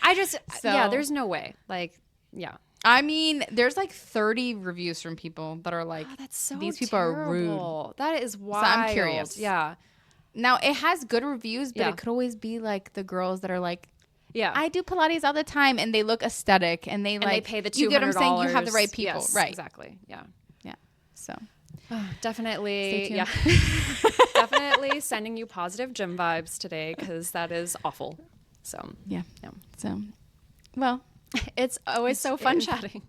I just, yeah,
So-
there's no way. Like, yeah.
I mean, there's like 30 reviews from people that are like,
That's so
these people are rude.
terrible. That is wild.
I'm curious.
Yeah.
Now it has good reviews, but
Yeah.
it could always be like the girls that are like,
Yeah.
I do Pilates all the time, and they look aesthetic, and they
and
like
they pay the $200.
You get what I'm saying? You have the right people,
Yes,
right?
Exactly. Yeah.
Yeah. So
Definitely.
Stay
Yeah.
tuned.
Definitely sending you positive gym vibes today, because that is awful. So
yeah.
Yeah.
So, well,
it's always so fun chatting.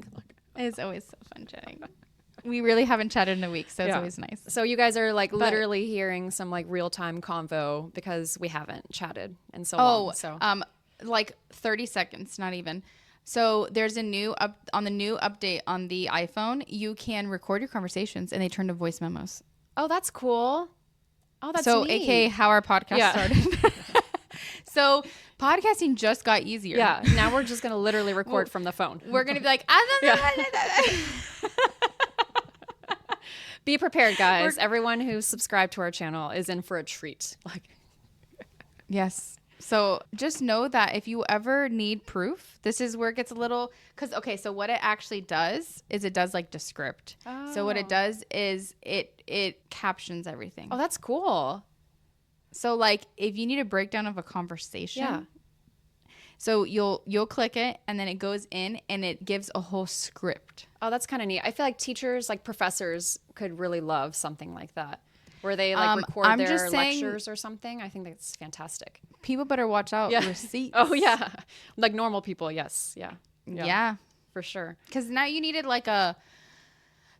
it's always so fun chatting. We really haven't chatted in a week, so it's
Yeah.
always nice.
So you guys are like literally hearing some like real time convo, because we haven't chatted in so long. So
like 30 seconds, not even. So there's a new on the new update on the iPhone. You can record your conversations, and they turn to voice memos.
oh, that's cool. Oh, that's
So,
neat.
aka how our podcast
Yeah.
started. So podcasting just got easier.
Yeah. Now we're just gonna literally record from the phone.
We're gonna be like,
Be prepared, guys. Everyone who's subscribed to our channel is in for a treat. Like,
yes. So just know that if you ever need proof, this is where it gets a little, because, okay, so what it actually does is it does like Descript. So what it does is it captions everything.
oh, that's cool.
So like if you need a breakdown of a conversation,
Yeah.
so you'll click it, and then it goes in and it gives a whole script.
Oh, that's kind of neat. I feel like teachers, like professors, could really love something like that, where they like record
I'm
their
just saying-
lectures or something. I think that's fantastic.
People better watch out.
Yeah.
Receipts.
Oh yeah, like normal people. Yes, yeah,
Yeah.
for sure.
Because now you needed like a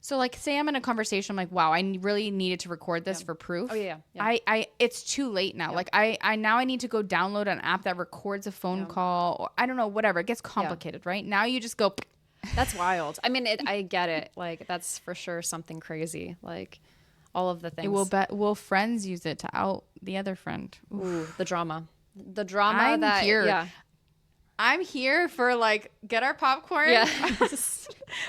So like say I'm in a conversation, I'm like, wow, I really needed to record this for proof.
Oh, yeah.
I it's too late now. Like I now I need to go download an app that records a phone call, or I don't know, whatever. It gets complicated, right? Now you just go
That's wild. I mean, I get it. Like, that's for sure something crazy. Like, all of the things.
will friends use it to out the other friend?
Ooh, the drama. The drama
I'm
that
here.
Yeah.
I'm here for like get our popcorn.
Yeah.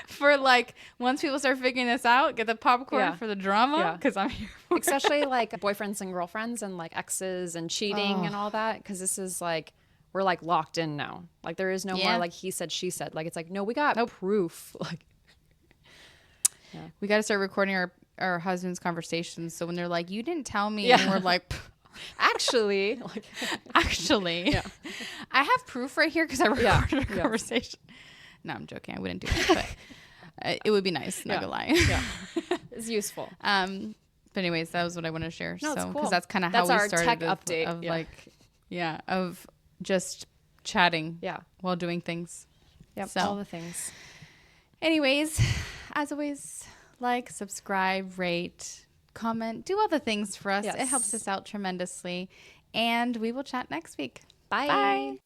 For like once people start figuring this out, get the popcorn
Yeah.
for the drama
Yeah.
because I'm here for it.
Especially like boyfriends and girlfriends and like exes and cheating and all that. Because this is like, we're like locked in now. Like, there is no more like he said, she said. Like, it's like, no, we got proof. Like,
We got to start recording our husband's conversations. So when they're like, "You didn't tell me," and we're like,
actually, like,
"Actually, I have proof right here because I recorded a conversation." No, I'm joking. I wouldn't do it, but it would be nice. Not gonna lie.
it's useful.
But anyways, that was what I wanted to share.
No, it's
so
cool.
that's kind of how
That's
we
our
started
tech
of,
update.
of
Yeah.
like of just chatting
Yeah.
while doing things.
Yep.
So-
All the things.
Anyways, as always, like, subscribe, rate, comment, do all the things for us. It
Yes.
helps us out tremendously. And we will chat next week.
Bye.
Bye.